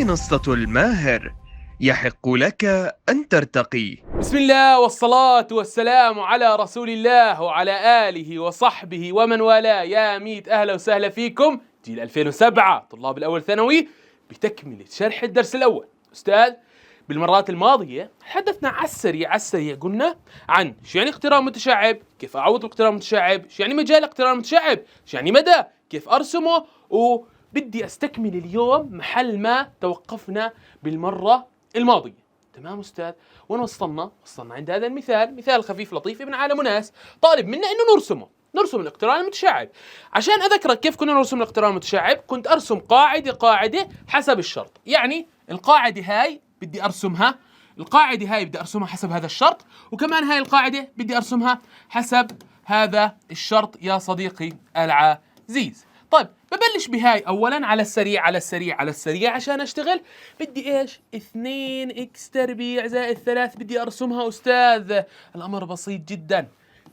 منصة الماهر، يحق لك أن ترتقي. بسم الله والصلاة والسلام على رسول الله وعلى آله وصحبه ومن والاه. يا ميت أهلا وسهلا فيكم جيل 2007 طلاب الأول ثانوي بتكملة شرح الدرس الأول. أستاذ، بالمرات الماضية حدثنا على السريع قلنا عن شو يعني اقتران متشعب، كيف أعوض الاقتران المتشعب، شو يعني مجال الاقتران المتشعب، شو يعني مدى، كيف أرسمه، وبدي أستكمل اليوم محل ما توقفنا بالمرة الماضية. تمام أستاذ؟ وين وصلنا عند هذا مثال خفيف لطيف ابن عالم وناس طالب منا إنه نرسم الاقتران المتشعب. عشان أذكرك كيف كنا نرسم الاقتران المتشعب، كنت أرسم قاعدة حسب الشرط. يعني القاعدة هاي بدي أرسمها، حسب هذا الشرط، وكمان هاي القاعدة بدي أرسمها حسب هذا الشرط يا صديقي العزيز. طيب ببلش بهاي أولاً على السريع عشان أشتغل. بدي إيش؟ 2 إكس تربيع زائد 3 بدي أرسمها أستاذ. الأمر بسيط جداً،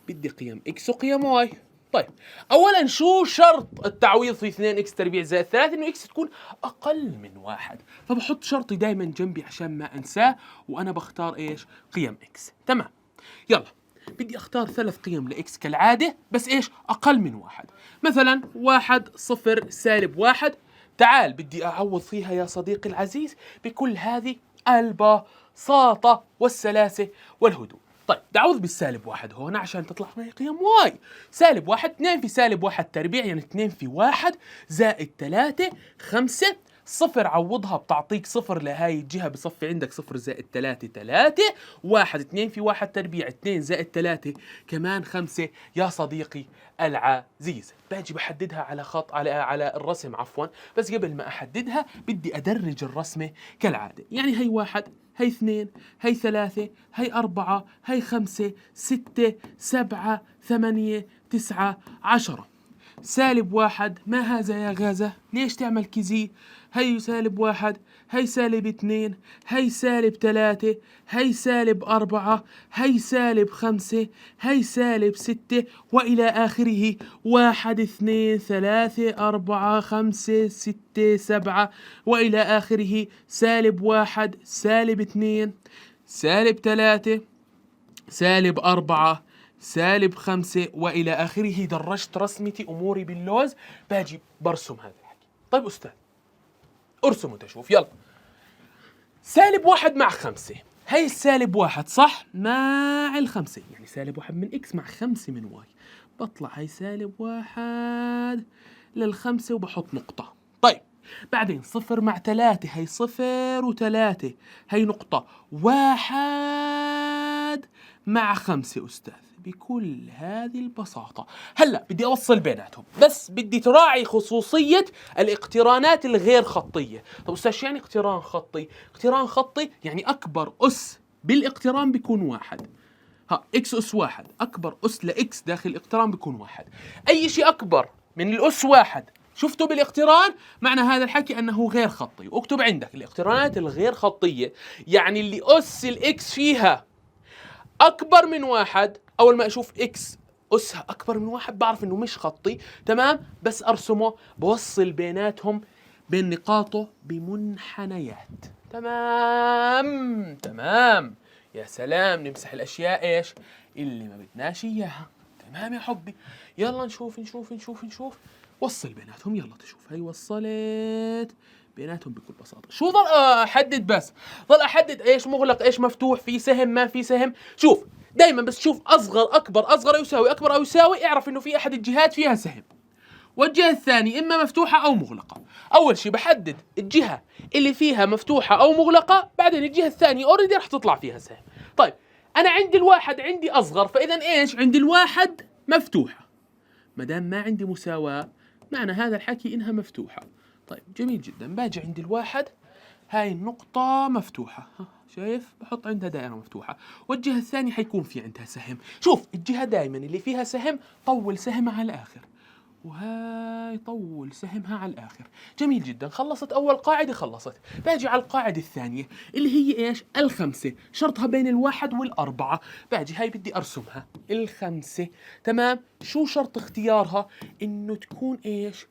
بدي قيم إكس وقيم واي. طيب أولاً شو شرط التعويض في 2 إكس تربيع زائد 3؟ إنه إكس تكون أقل من 1، فبحط شرطي دايماً جنبي عشان ما أنساه، وأنا بختار إيش؟ قيم إكس. تمام، يلا بدي اختار 3 قيم لإكس كالعادة، بس إيش؟ أقل من 1. مثلا 1 0 -1. تعال بدي أعوض فيها يا صديقي العزيز بكل هذه البساطة والسلاسة والهدوء. طيب بدي أعوض -1 هون عشان تطلع معي قيم واي. -1 2 في -1 تربيع، يعني 2 في 1 زائد 3 5. 0 عوضها بتعطيك 0 لهاي الجهة، بصفي عندك 0 زائد 3 3. 1 2 في 1 تربيع 2 زائد 3 كمان 5 يا صديقي العزيز. باجي بحددها على خط على الرسم عفوا، بس قبل ما أحددها بدي أدرج الرسمة كالعادة. يعني هي 1 هي 2 هي 3 هي 4 هي 5 6 7 8 9 10. -1 ما هذا يا غازة؟ ليش تعمل كذي؟ هي -1 هي -2 هي -3 هي -4 هي -5 هي -6 وإلى آخره. 1 2 3 4 5 6 7 وإلى آخره. -1 -2 -3 -4 -5 وإلى آخره. درجت رسمتي أموري باللوز، باجي برسم هذا الحكي. طيب أستاذ ارسم وتشوف، يلا. -1 مع 5 هي -1 صح؟ مع 5 يعني -1 من إكس مع 5 من واي، بطلع هي -1 لل5 وبحط نقطة. طيب بعدين 0 مع 3 هي 0 و3 هي نقطة. 1 مع 5 أستاذ بكل هذه البساطة. هلأ بدي أوصل بيناتهم، بس بدي تراعي خصوصية الاقترانات الغير خطية. طب أستاذ شو يعني اقتران خطي؟ اقتران خطي يعني أكبر أس بالاقتران بيكون 1. إكس أس 1 أكبر أس لإكس داخل الاقتران بيكون 1. أي شيء أكبر من الأس 1 شفتوا بالاقتران معنى هذا الحكي أنه غير خطي. واكتب عندك الاقترانات الغير خطية، يعني اللي أس الإكس فيها أكبر من 1. أول ما أشوف إكس أسها أكبر من 1 بعرف إنه مش خطي. تمام، بس أرسمه بوصل بيناتهم بين نقاطه بمنحنيات. تمام يا سلام. نمسح الأشياء إيش اللي ما بدناش إياها. تمام يا حبي، يلا نشوف. وصل بيناتهم، يلا تشوف. هي وصلت بيناتهم بكل بساطة. شو ضل أحدد؟ بس ضل أحدد إيش مغلق إيش مفتوح، في سهم ما في سهم. شوف دايما بس شوف أصغر أكبر، أصغر أو يساوي أكبر أو يساوي، اعرف إنه في أحد الجهات فيها سهم، والجهة الثانية إما مفتوحة أو مغلقة. أول شيء بحدد الجهة اللي فيها مفتوحة أو مغلقة، بعدين الجهة الثانية أوريدي رح تطلع فيها سهم. طيب أنا عندي الواحد عندي أصغر، فإذا إيش؟ عندي الواحد مفتوحة. ما دام ما عندي مساواة معنى هذا الحكي إنها مفتوحة. طيب جميل جدا. باجي عند الواحد هاي النقطة مفتوحة، شايف؟ بحط عندها دائرة مفتوحة، والجهة الثانية حيكون في عندها سهم. شوف الجهة دائما اللي فيها سهم طول سهمها على الآخر، وهاي طول سهمها على الآخر. جميل جدا، خلصت أول قاعدة، خلصت. باجي على القاعدة الثانية اللي هي إيش؟ ال5 شرطها بين ال1 وال4. باجي هاي بدي أرسمها ال5. تمام، شو شرط اختيارها؟ إنه تكون إيش؟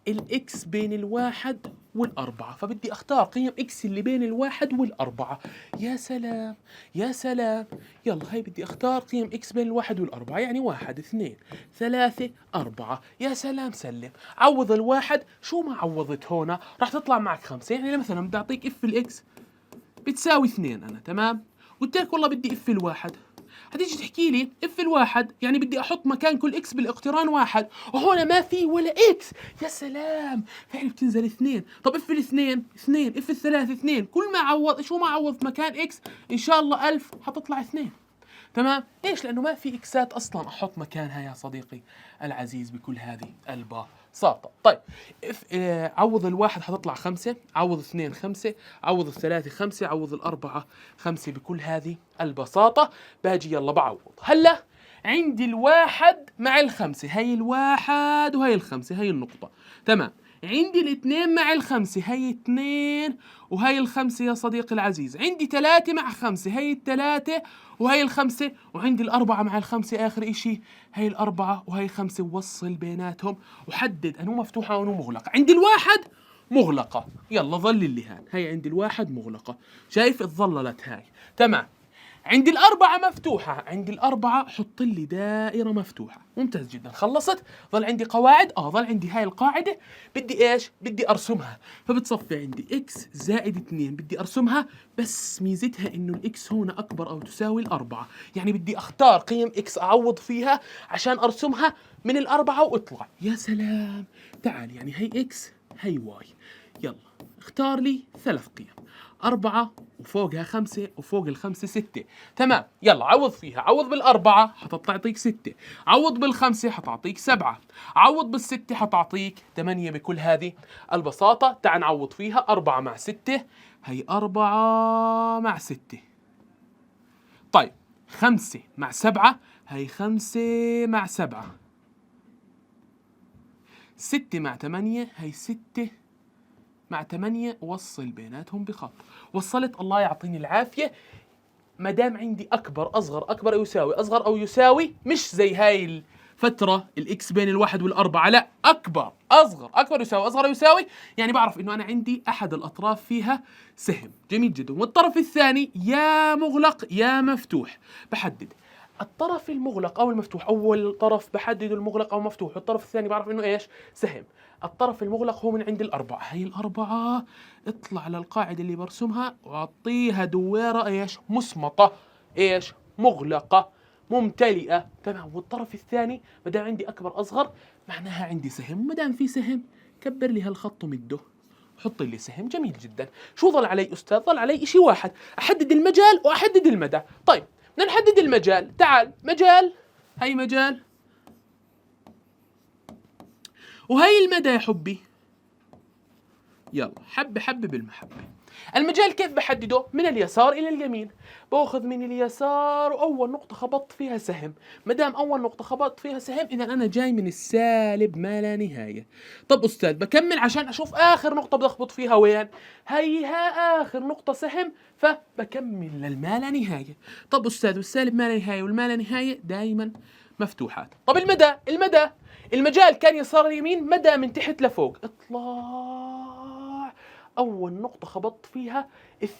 الإكس بين الواحد والأربعة، فبدي أختار قيم إكس اللي بين الواحد والأربعة. يا سلام يا سلام. يلا هاي بدي أختار قيم إكس بين الواحد والأربعة، يعني 1 2 3 4. يا سلام سلم. عوض الواحد، شو ما عوضت هنا راح تطلع معك 5. يعني مثلا بدي أعطيك إف الإكس بتساوي 2 أنا، تمام؟ قلت لك والله بدي إف الواحد، هتيجي تحكي لي اف الواحد يعني بدي احط مكان كل اكس بالاقتران 1، وهنا ما في ولا اكس. يا سلام، فعلا بتنزل 2. طب اف الاثنين 2، اف الثلاثة 2، كل ما عوض شو ما عوض مكان اكس ان شاء الله 1000 حتطلع 2. تمام؟ ليش؟ لانه ما في اكسات اصلا احط مكانها يا صديقي العزيز بكل هذه البساطه. طيب عوض الواحد حتطلع 5، عوض 2 5، عوض 3 5، عوض 4 5 بكل هذه البساطه. باجي يلا بعوض. هلا عندي الواحد مع الخمسه، هي الواحد وهي الخمسه، هي النقطه. تمام. عندي الاثنين مع الخمسة، هي 2 وهي الخمسة يا صديقي العزيز. عندي 3 مع 5، هي 3 وهي ال5. وعندي الأربعة مع ال5 آخر إشي، هي الأربعة وهي 5. ووصل بيناتهم وحدد أنو مفتوحة وأنو مغلقة. عندي الواحد مغلقة، يلا ظل اللي هي عندي الواحد مغلقة، شايف اتظللت هاي. تمام. عندي الأربعة مفتوحة، عندي الأربعة حط لي دائرة مفتوحة. ممتاز جدا، خلصت. ظل عندي قواعد، ظل عندي هاي القاعدة بدي ايش؟ بدي ارسمها. فبتصفي عندي اكس زائد 2 بدي ارسمها، بس ميزتها انه الاكس هنا اكبر او تساوي الأربعة، يعني بدي اختار قيم اكس اعوض فيها عشان ارسمها من الأربعة واطلع. يا سلام. تعال، يعني هي اكس هي واي. يلا اختار لي 3 قيم، 4 وفوقها 5 وفوق ال5 6. تمام. يلا عوض فيها. عوض بالأربعة حتعطيك 6، عوض بالخمسة حتعطيك 7، عوض بال6 حتعطيك 8 بكل هذه البساطة. تعال نعوض فيها. 4 مع 6 هي 4 مع 6. طيب 5 مع 7 هي 5 مع 7. 6 مع 8 هي 6 مع 8. وصل بيناتهم بخط. وصلت، الله يعطيني العافية. ما دام عندي أكبر أصغر أكبر أو يساوي أصغر أو يساوي، مش زي هاي الفترة الإكس بين الواحد والأربعة، لا، أكبر أصغر أكبر يساوي أصغر يساوي، يعني بعرف إنه أنا عندي أحد الأطراف فيها سهم. جميل جدا. والطرف الثاني يا مغلق يا مفتوح. بحدد الطرف المغلق أو المفتوح. أول طرف بحدد المغلق أو مفتوح، والطرف الثاني بعرف إنه إيش؟ سهم. الطرف المغلق هو من عند الأربعة، هي الأربعة. اطلع للقاعدة اللي برسمها وأعطيها دويرة إيش؟ مصمطة، إيش؟ مغلقة ممتلئة. تمام. والطرف الثاني ما دام عندي أكبر أصغر معناها عندي سهم، ما دام في سهم كبر لي هالخط ومده، حط لي سهم. جميل جدا. شو ظل علي أستاذ؟ ظل علي شيء واحد، أحدد المجال وأحدد المدى. طيب بدنا نحدد المجال. تعال، مجال، هي مجال وهي المدى يا حبي. يلا حبة حبة بالمحبة. المجال كيف بحدده؟ من اليسار إلى اليمين. باخذ من اليسار وأول نقطة خبطت فيها سهم. ما دام أول نقطة خبطت فيها سهم إذا أنا جاي من السالب ما لا نهاية. طب أستاذ بكمل عشان أشوف آخر نقطة بدي أخبط فيها وين؟ هيها آخر نقطة سهم، فبكمل للما لا نهاية. طب أستاذ والسالب ما لا نهاية والما لا نهاية دائما مفتوحات. طب المدى المجال كان يسار يمين، مدى من تحت لفوق. اطلع أول نقطة خبطت فيها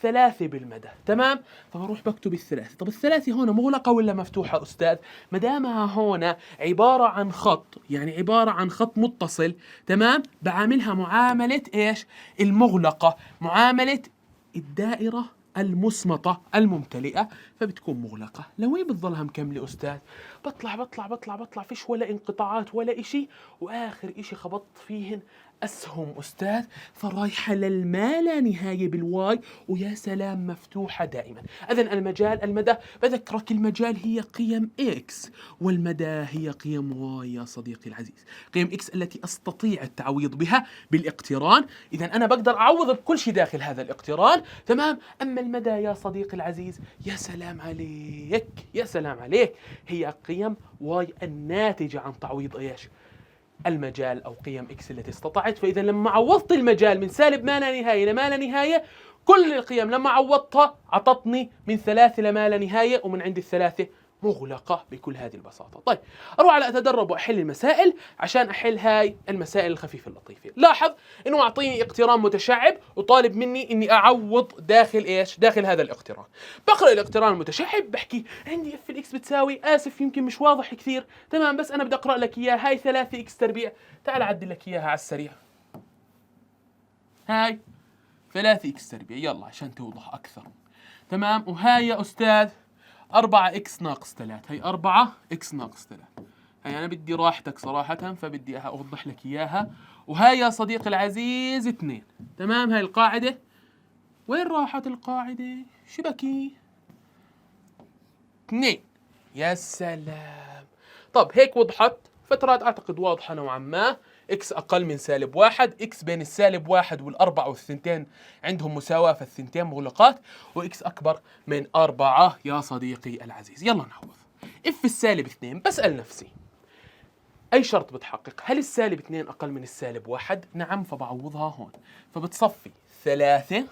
3 بالمدى. تمام. فبروح بكتب 3. طب 3 هون مغلقة ولا مفتوحة أستاذ؟ ما دامها هون عبارة عن خط، يعني عبارة عن خط متصل، تمام، بعاملها معاملة إيش؟ المغلقة، معاملة الدائرة المصمطة الممتلئة، فبتكون مغلقة. لوين بتظلها مكملة أستاذ؟ بطلع فيش ولا انقطاعات ولا إشي، وآخر إشي خبطت فيهن أسهم أستاذ، فرايحة للما لا نهاية بالواي، ويا سلام مفتوحة دائما. إذن المدى بذكرك، المجال هي قيم إكس والمدى هي قيم واي يا صديقي العزيز. قيم إكس التي أستطيع التعويض بها بالاقتران، إذن أنا بقدر أعوض بكل شيء داخل هذا الاقتران. تمام. أما المدى يا صديقي العزيز، يا سلام عليك يا سلام عليك، هي قيم واي الناتجة عن تعويض إيش؟ المجال أو قيم إكس التي استطعت. فإذا لما عوضت المجال من سالب ما لا نهاية لما لا نهاية، كل القيم لما عوضتها عطتني من 3 لما لا نهاية، ومن عند 3 مغلقة بكل هذه البساطة. طيب أروح على أتدرب وأحل المسائل عشان أحل هاي المسائل الخفيفة اللطيفة. لاحظ إنه أعطيني اقتران متشعب وطالب مني إني أعوض داخل إيش؟ داخل هذا الاقتران. بقرأ الاقتران المتشعب بحكي عندي اف الإكس بتساوي، آسف يمكن مش واضح كثير، تمام، بس أنا بدي أقرأ لك إياها، هاي 3 إكس تربيع، تعال أعدل لك إياها على السريع. هاي 3 إكس تربيع، يلا عشان توضح أكثر، تمام. وهاي يا أستاذ 4 إكس ناقص 3، هي 4 إكس ناقص 3. هي أنا بدي راحتك صراحة فبدي أوضح لك إياها. وهاي يا صديقي العزيز 2، تمام. هاي القاعدة، وين راحت القاعدة؟ شبكي 2. يا سلام. طب هيك وضحت، فترات أعتقد واضحة نوعا ما. إكس أقل من -1، إكس بين -1 والأربعة والثنتين عندهم مساواة فالثنتين مغلقات، وإكس أكبر من 4 يا صديقي العزيز. يلا نعوض. إف -2، بسأل نفسي أي شرط بتحقق؟ هل -2 أقل من -1؟ نعم، فبعوضها هون، فبتصفي 3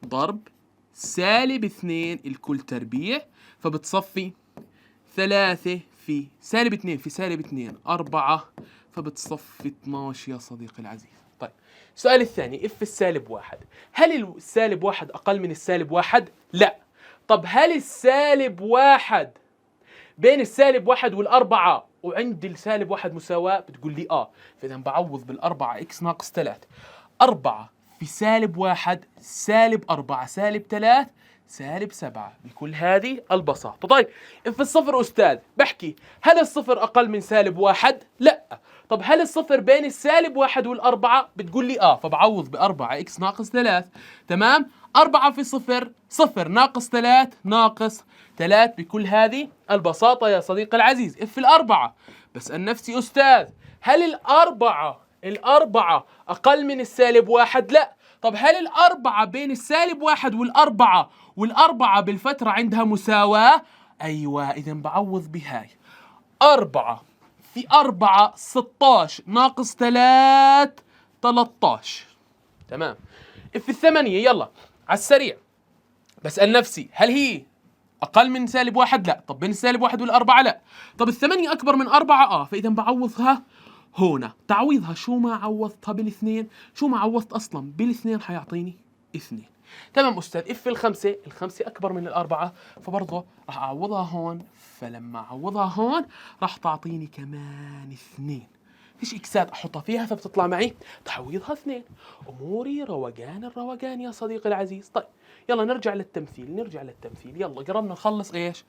ضرب -2 الكل تربيع، فبتصفي 3 في -2 في -2 4، فبتصفي 12 يا صديقي العزيز. طيب السؤال الثاني، اف -1، هل -1 أقل من -1؟ لا. طب هل -1 بين -1 والأربعة وعند -1 مساواة؟ بتقول لي فإذا بعوض بالأربعة إكس ناقص 3، 4 في -1 -4 -3 -7 بكل هذه البساطة. طيب اف الصفر أستاذ، بحكي هل الصفر أقل من -1؟ لا. طب هل الصفر بين -1 والأربعة؟ بتقول لي فبعوض ب4 إكس ناقص 3، تمام. 4 في صفر، صفر ناقص 3 ناقص 3 بكل هذه البساطة يا صديقي العزيز. اف الأربعة، بسأل نفسي أستاذ هل الأربعة أقل من -1؟ لا. طب هل الأربعة بين -1 والأربعة بالفترة عندها مساواة؟ أيوة، إذا بعوض بهاي. 4 في 4 16 ناقص 3 13، تمام. في 8 يلا على السريع بسأل نفسي هل هي أقل من -1؟ لا. طب بين -1 والأربعة؟ لا. طب 8 أكبر من 4؟ فإذا بعوضها هنا. تعويضها شو ما عوضتها بالاثنين، شو ما عوضت أصلا بالاثنين حيعطيني 2. تمام أستاذ. اف الخمسة أكبر من الأربعة، فبرضه راح أعوضها هون، فلما أعوضها هون راح تعطيني كمان 2. فيش إكسات أحطها فيها فبتطلع معي تعويضها 2. أموري روقان الروقان يا صديقي العزيز. طيب يلا نرجع للتمثيل. يلا قربنا نخلص إيش؟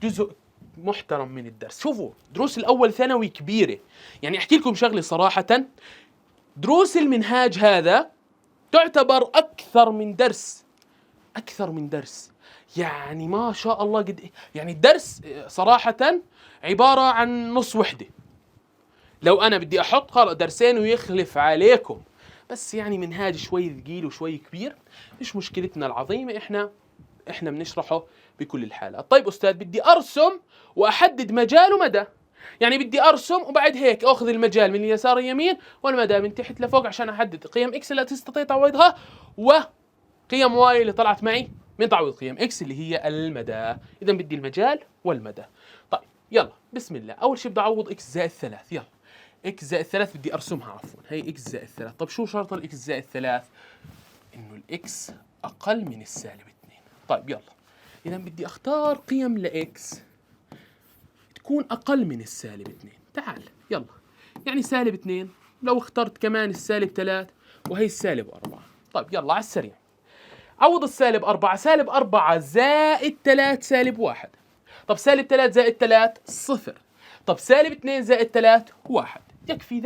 جزء محترم من الدرس. شوفوا دروس الأول ثانوي كبيرة، يعني أحكي لكم شغلة صراحة، دروس المنهاج هذا تعتبر أكثر من درس، يعني ما شاء الله قد يعني الدرس صراحة عبارة عن نص وحدة. لو أنا بدي أحط خلاص درسين ويخلف عليكم، بس يعني منهاج شوي ثقيل وشوي كبير، مش مشكلتنا العظيمة، إحنا بنشرحه بكل الحالات. طيب أستاذ بدي أرسم وأحدد مجال ومدى، يعني بدي أرسم وبعد هيك أخذ المجال من اليسار يمين والمدى من تحت لفوق عشان أحدد قيم إكس اللي تستطيع تعويضها وقيم واي اللي طلعت معي من تعويض قيم إكس اللي هي المدى. إذا بدي المجال والمدى. طيب يلا بسم الله. أول شيء بدي أعوض إكس زائد 3. يلا إكس زائد 3 بدي أرسمها عفوا، هي إكس زائد 3. طب شو شرط الإكس زائد 3؟ إنه الإكس أقل من -2. طيب يلا، إذا بدي أختار قيم لإكس تكون أقل من -2. تعال يلا، يعني -2، لو اخترت كمان -3 وهي -4. طيب يلا على السريع عوض -4. -4 زائد 3 -1. طب -3 زائد 3 0. طب -2 زائد 3 1. يكفي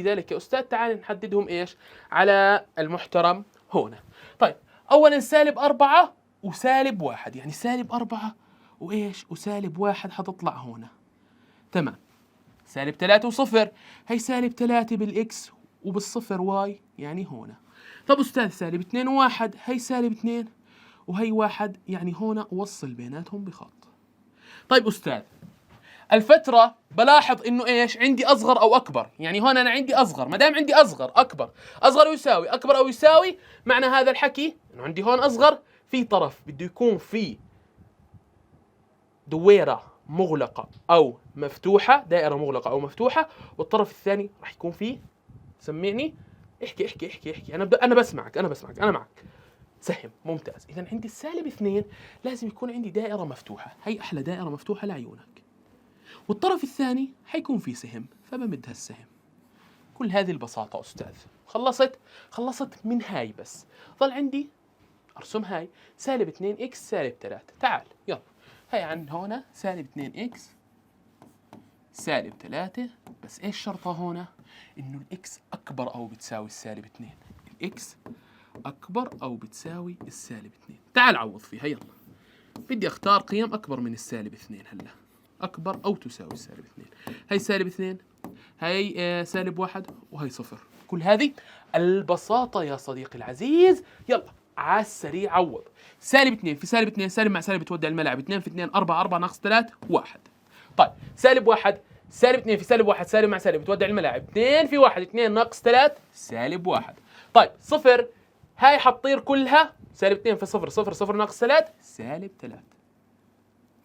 ذلك يا أستاذ. تعال نحددهم إيش على المحترم هنا. طيب أولا -4 و1، يعني -4 وإيش و1 حتطلع هنا، تمام. -3 وصفر، هي -3 بالإكس وبالصفر واي، يعني هنا. طب أستاذ -2 و1، هي -2 وهي 1، يعني هنا وصل بيناتهم بخط. طيب أستاذ الفترة بلاحظ إنه إيش عندي أصغر أو أكبر، يعني هون أنا عندي أصغر، ما دام عندي أصغر أكبر، أصغر يساوي أكبر أو يساوي، معنى هذا الحكي إنه عندي هون أصغر في طرف بده يكون في دويرة مغلقة أو مفتوحة، دائرة مغلقة أو مفتوحة، والطرف الثاني راح يكون فيه، سمعني، احكي أنا بسمعك أنا معك. سهم، ممتاز. إذا عندي السالب 2 لازم يكون عندي دائرة مفتوحة، هي أحلى دائرة مفتوحة لعيونك، والطرف الثاني حيكون فيه سهم، فبمد هالسهم. كل هذه البساطة أستاذ. خلصت من هاي، بس ظل عندي أرسم هاي سالب 2 إكس سالب 3. تعال يلا، هاي عن هنا سالب 2 إكس سالب 3، بس إيش شرطة هنا؟ إنه الإكس أكبر أو بتساوي السالب 2، الإكس أكبر أو بتساوي السالب 2. تعال عوض فيها يلا. بدي أختار قيم أكبر من السالب 2 هلا، أكبر أو تساوي السالب 2. هاي سالب 2، هاي سالب 1، وهي 0. كل هذه البساطة يا صديقي العزيز. يلا على السريع عوض. سالب 2 في سالب 2، سالب مع سالب تودع الملعب، 2 في 2 4، 4 ناقص 3 1. طيب سالب 1، سالب 2 في سالب 1، سالب مع سالب تودع الملاعب، 2 في 1 2 ناقص 3 سالب 1. طيب 0، هاي حتطير كلها، سالب 2 في 0 0 0 ناقص 3 سالب 3.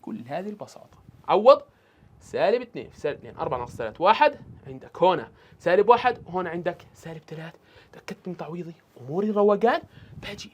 كل هذه البساطة. عوض. سالب 2 في سالب 2 4 ناقص 3 1. عندك هنا سالب 1 وهنا عندك سالب 3. تأكدت من تعويضي، أموري روقان. باجي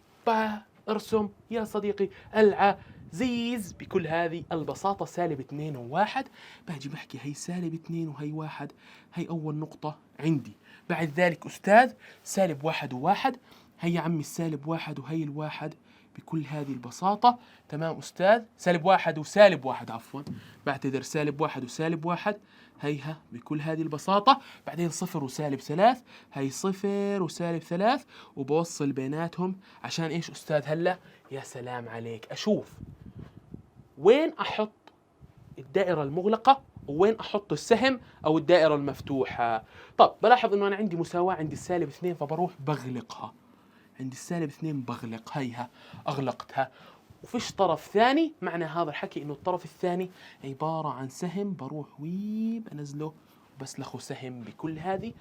ارسم يا صديقي العزيز بكل هذه البساطة سالب 2 و1. باجي بحكي هي سالب 2 وهي 1، هي أول نقطة عندي. بعد ذلك أستاذ سالب 1 و1، هي يا عمي السالب 1 وهي الواحد بكل هذه البساطة. تمام أستاذ، سالب 1 وسالب 1 عفوا، بعتذر، سالب 1 وسالب 1، هيها بكل هذه البساطة. بعدين 0 وسالب 3، هي 0 وسالب 3، وبوصل بيناتهم عشان إيش أستاذ هلا؟ يا سلام عليك، أشوف وين أحط الدائرة المغلقة وين أحط السهم أو الدائرة المفتوحة. طب بلاحظ إنه أنا عندي مساواة عند السالب 2، فبروح بغلقها. عند السالب 2 بغلق، هيها أغلقتها، وفيش طرف ثاني. معنى هذا الحكي إنه الطرف الثاني عبارة عن سهم، بروح بنزله وبسلخه سهم بكل هذه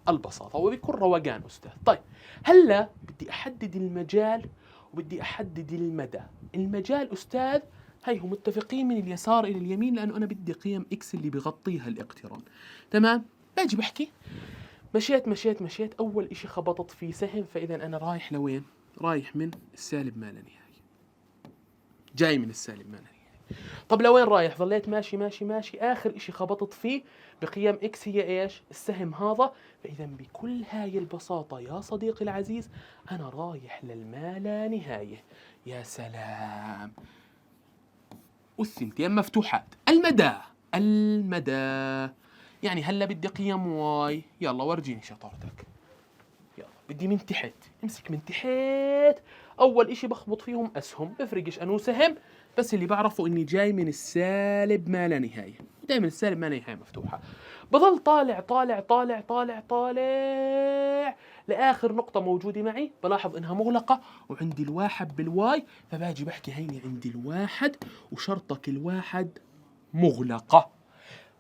البساطة وبكل روقان أستاذ. طيب هلا بدي أحدد المجال وبدي أحدد المدى. المجال أستاذ هيهم متفقين من اليسار إلى اليمين، لأنه أنا بدي قيم إكس اللي بغطيها الاقتران. تمام، باجي بحكي مشيت، أول إشي خبطت في سهم، فإذا أنا رايح لوين؟ رايح من السالب ما لا نهاية، جاي من السالب ما لا نهاية. طب لوين رايح؟ ظليت ماشي، آخر إشي خبطت فيه بقيم إكس هي إيش؟ السهم هذا. فإذا بكل هاي البساطة يا صديقي العزيز أنا رايح للما لا نهاية. يا سلام، والثنتين مفتوحات. المدى يعني هلا بدي قيم واي، يلا ورجيني شطارتك. يلا بدي من تحت، امسك من تحت. اول اشي بخبط فيهم اسهم، بفرقش انو سهم، بس اللي بعرفه اني جاي من السالب ما لا نهاية، دائما السالب ما لا نهاية مفتوحة. بضل طالع لاخر نقطة موجودة معي، بلاحظ انها مغلقة وعندي الواحد بالواي، فباجي بحكي هيني عندي الواحد وشرطك الواحد مغلقة،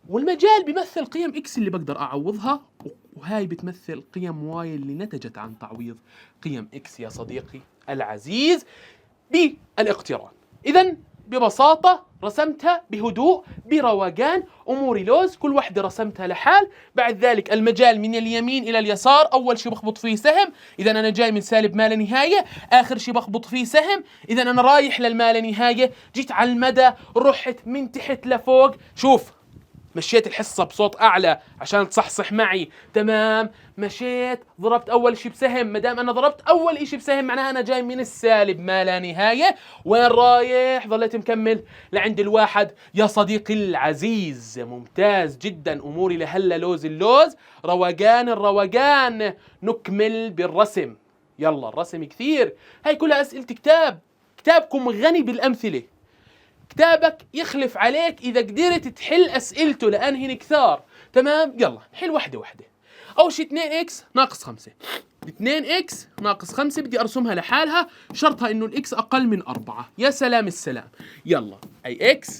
والمجال بيمثل قيم إكس اللي بقدر أعوضها، وهاي بتمثل قيم واي اللي نتجت عن تعويض قيم إكس يا صديقي العزيز بالاقتران. إذن ببساطة رسمتها بهدوء بروقان، أموري لوز، كل واحدة رسمتها لحال. بعد ذلك المجال من اليمين إلى اليسار، أول شي بخبط فيه سهم، إذا أنا جاي من سالب ما لا نهاية. آخر شي بخبط فيه سهم، إذا أنا رايح للما لا نهاية. جيت على المدى، رحت من تحت لفوق. شوف، مشيت الحصة بصوت أعلى عشان تصحصح معي. تمام، مشيت ضربت أول إشي بسهم. مدام أنا ضربت أول إشي بسهم معناها أنا جاي من السالب ما لا نهاية. وين رايح؟ ظليت مكمل لعند الواحد يا صديقي العزيز. ممتاز جدا، أموري لهلا لوز اللوز، روقان الروقان. نكمل بالرسم. يلا الرسم كثير، هاي كلها أسئلة كتابكم غني بالأمثلة. كتابك يخلف عليك إذا قدرت تحل أسئلته لأنهن كثار. تمام، يلا نحل واحدة. أول شيء 2x ناقص 5. 2x ناقص 5 بدي أرسمها لحالها، شرطها إنه الإكس أقل من 4. يا سلام السلام. يلا أي x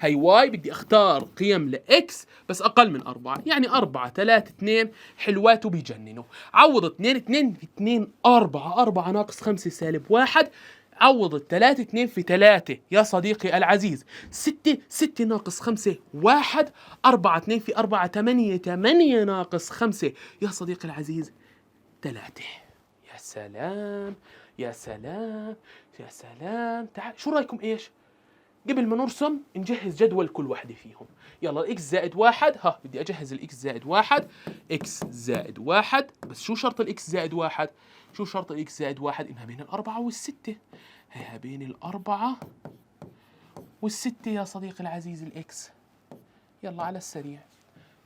هي y، بدي أختار قيم لإكس بس أقل من 4، يعني 4 3 2 حلواته بيجننوا. عوض 2 في 2 4 ناقص 5 سالب 1. عوض الثلاثة 2 في 3 يا صديقي العزيز. 6 ناقص 5 1. 4 2 في 4 8 ناقص 5 يا صديقي العزيز 3. يا سلام يا سلام يا سلام. تعال شو رايكم ايش؟ قبل ما نرسم نجهز جدول كل واحدة فيهم. يلا الإكس زائد 1. بدي أجهز الإكس زائد 1. إكس زائد 1. بس شو شرط الإكس زائد 1؟ شو شرط الإكس زائد 1؟ إنها بين الأربعة والستة. هي بين الأربعة والستة يا صديقي العزيز الإكس. يلا على السريع،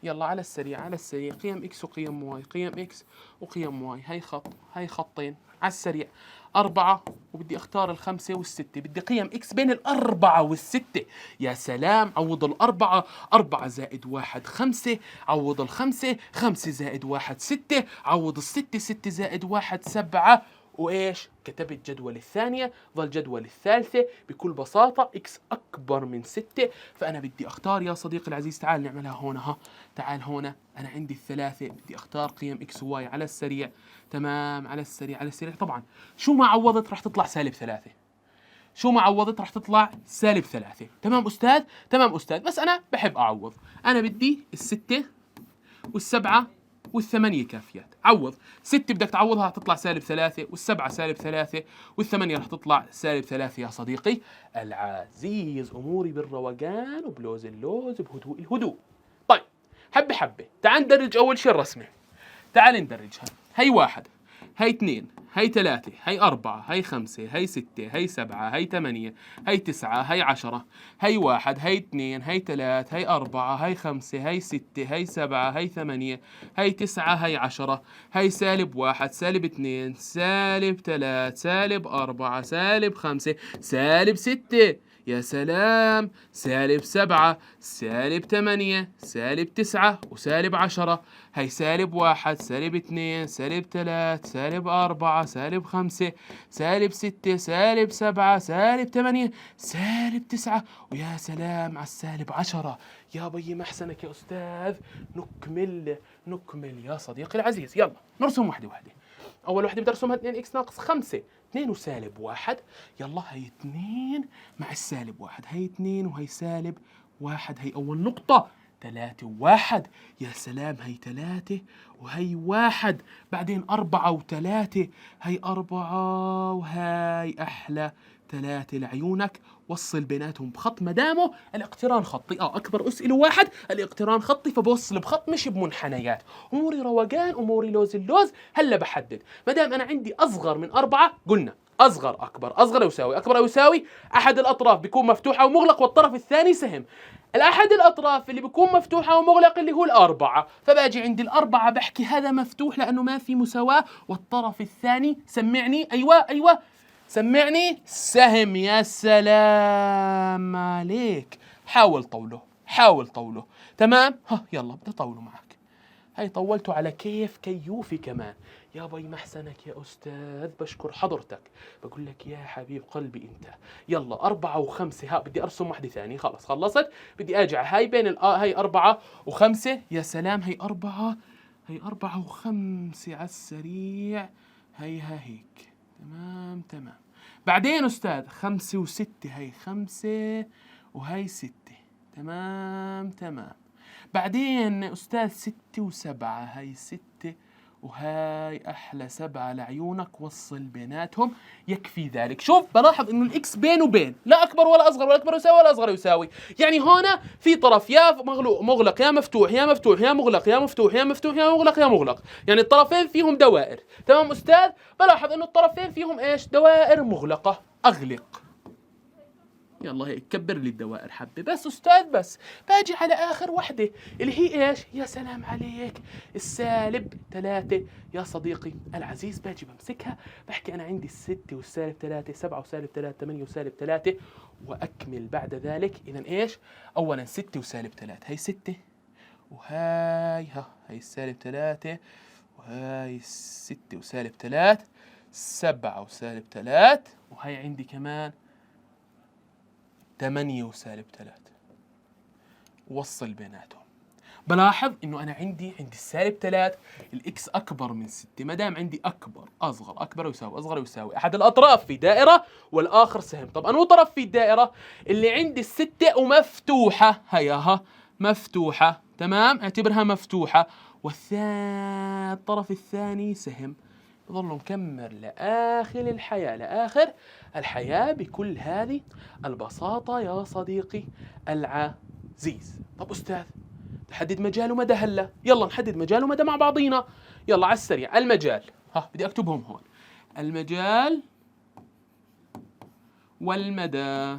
يلا على السريع على السريع. قيم إكس وقيم واي، قيم إكس وقيم واي. هاي خط، هاي خطين. على السريع 4 وبدي أختار الخمسة والستة. بدي قيم إكس بين الأربعة والستة. يا سلام. عوض الأربعة 4 زائد 1 5. عوض الخمسة 5 زائد 1 6. عوض الستة 6 زائد 1 7. وإيش؟ كتبت جدول الثانية. ظل جدول الثالثة. بكل بساطة إكس أكبر من 6. فأنا بدي أختار يا صديقي العزيز. تعال نعملها هون. تعال هون. أنا عندي الثلاثة. بدي أختار قيم إكس وواي على السريع. تمام. على السريع على السريع. طبعا شو ما عوضت راح تطلع -3. شو ما عوضت راح تطلع -3. تمام أستاذ؟ تمام أستاذ. بس أنا بحب أعوض. أنا بدي الستة والسبعة والثمانية كافيات. عوض. 6 بدك تعوضها تطلع -3، والسبعة -3، والثمانية رح تطلع -3 يا صديقي العزيز. أموري بالروقان وبلوز اللوز بهدوء الهدوء. طيب حبة حبة. تعال ندرج أول شيء الرسمة. تعال ندرجها. هي 1، هي 2، هي 3، هي 4، هي 5، هي 6، هي 7، هي 8، هي 9، هي 10، هي 1، هي 2، هي 3، هي 4، هي 5، هي 6، هي 7، هي 8، هي 9، هي 10، هي -1، -2، -3، -4، -5، -6. يا سلام. -7، -8، -9 وسالب 10. هي -1، -2، -3، -4، -5، -6، -7، -8، -9. ويا سلام على -10. يا بي محسنك يا أستاذ. نكمل يا صديقي العزيز. يلا نرسم واحدة واحدة. أول واحدة بدي أرسمها 2 إكس ناقص 5. 2 وسالب 1. يلا هي 2 مع السالب 1. هي 2 وهي -1. هي أول نقطة. 3 و1. يا سلام. هي 3 وهي 1. بعدين 4 و3. هي 4 وهي أحلى 3 لعيونك. وصل بيناتهم بخط مدامه الاقتران خطي. أكبر أسئلة 1 الاقتران خطي، فبوصل بخط مش بمنحنيات. أموري روقان، أموري لوز اللوز. هلا بحدد. مدام أنا عندي أصغر من 4 قلنا أصغر أكبر، أصغر يساوي أكبر يساوي أحد الأطراف بيكون مفتوحة ومغلق والطرف الثاني سهم. الأحد الأطراف اللي بيكون مفتوحة ومغلق اللي هو الأربعة. فباجي عند الأربعة بحكي هذا مفتوح لأنه ما في مساواة، والطرف الثاني سمعني. أيوة سمعني سهم. يا سلام عليك. حاول طوله. تمام. يلا بدي طوله معك. هي طولته على كيف كيوفي كمان. يا بي محسنك يا أستاذ. بشكر حضرتك. بقول لك يا حبيب قلبي أنت. يلا 4 و5. بدي أرسم واحدة ثانية. خلص خلصت. بدي أرجع هاي بين هاي 4 و5. يا سلام. هي 4 و5 على السريع. هيها هيك. تمام. بعدين أستاذ 5 و6. هي 5 وهي 6. تمام. بعدين أستاذ 6 و7. هاي 6 وهاي أحلى 7 لعيونك. وصل بيناتهم. يكفي ذلك. شوف بلاحظ إنه الإكس بين وبين، لا أكبر ولا أصغر، ولا أكبر يساوي ولا أصغر يساوي. يعني هنا في طرف يا مغلق يا مفتوح، يا مفتوح يا مغلق، يا مفتوح يا مفتوح يا مغلق يا مغلق. يعني الطرفين فيهم دوائر. تمام أستاذ. بلاحظ إنه الطرفين فيهم إيش؟ دوائر مغلقة. أغلق. يلا هيك كبر لي الدوائر حبة. بس أستاذ بس باجي على آخر وحدة اللي هي إيش؟ يا سلام عليك. -3 يا صديقي العزيز. باجي بمسكها بحكي أنا عندي 6 والسالب 3، 7 وسالب 3، 8 وسالب 3، وأكمل بعد ذلك. إذا إيش؟ أولا 6 وسالب 3. هي 6 وهاي هي -3، وهاي 6 وسالب 3، 7 وسالب 3، وهي عندي كمان 8 وسالب 3. وصل بيناتهم. بلاحظ انه انا عندي السالب 3 الاكس اكبر من 6، ما دام عندي اكبر اصغر اكبر يساوي اصغر يساوي احد الاطراف في دائره والاخر سهم. طب انو طرف في الدائره؟ اللي عندي الستة ومفتوحه، هياها مفتوحه، تمام، اعتبرها مفتوحه، الطرف الثاني سهم. بظل مكمل لآخر الحياة، لآخر الحياة بكل هذه البساطة يا صديقي العزيز. طب أستاذ نحدد مجال ومدى هلا، يلا نحدد مجال ومدى مع بعضينا، يلا على السريع. المجال، بدي أكتبهم هون، المجال والمدى.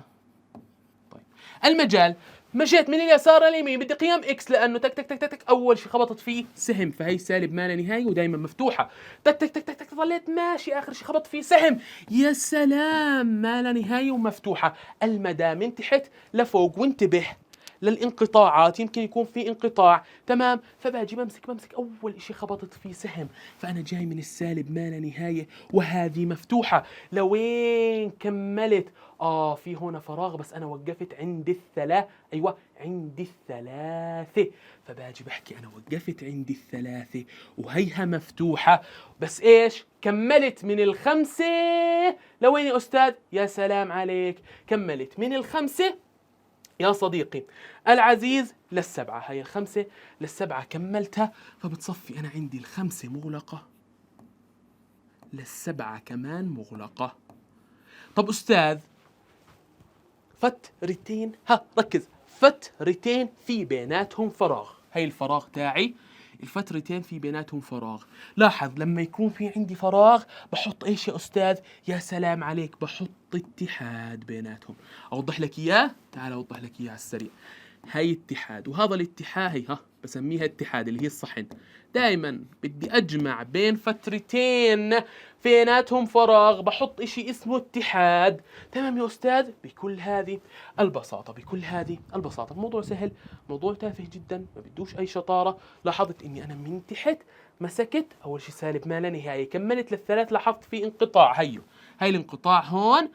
طيب المجال مشيت من اليسار لليمين، بدي قيم اكس لانه تك تك تك تك تك اول شيء خبطت فيه سهم، فهي سالب ما لا نهايه ودائما مفتوحه. تك تك تك تك تك ظليت ماشي، اخر شيء خبطت فيه سهم، يا سلام، ما لا نهايه ومفتوحه. المدى من تحت لفوق، وانتبه للانقطاعات، يمكن يكون في انقطاع، تمام، فباجي بمسك اول شيء خبطت فيه سهم، فانا جاي من السالب ما لا نهايه وهذه مفتوحه، لوين كملت؟ في هنا فراغ بس انا وقفت عند ايوه عند الثلاثه، فباجي بحكي انا وقفت عند الثلاثه وهيها مفتوحه، بس ايش؟ كملت من الخمسه لوين يا استاذ؟ يا سلام عليك، كملت من الخمسه يا صديقي العزيز للسبعة، هي الخمسة للسبعة كملتها، فبتصفي أنا عندي الخمسة مغلقة للسبعة كمان مغلقة. طب أستاذ فترتين، ركز، فترتين في بيناتهم فراغ، هي الفراغ تاعي، الفترتين في بيناتهم فراغ. لاحظ لما يكون في عندي فراغ بحط ايش يا استاذ؟ يا سلام عليك، بحط اتحاد بيناتهم. اوضح لك اياه، تعال اوضح لك اياه على السريع. هي اتحاد، وهذا الاتحاد هي بسميها اتحاد اللي هي الصحن. دائما بدي اجمع بين فترتين بيناتهم فراغ، بحط اشي اسمه اتحاد. تمام يا استاذ، بكل هذه البساطة، بكل هذه البساطة. الموضوع سهل، موضوع تافه جدا، ما بدوش اي شطارة. لاحظت اني انا من تحت مسكت اول شيء سالب ما لا نهاية، كملت للثلاث، لاحظت في انقطاع، هي الانقطاع هون،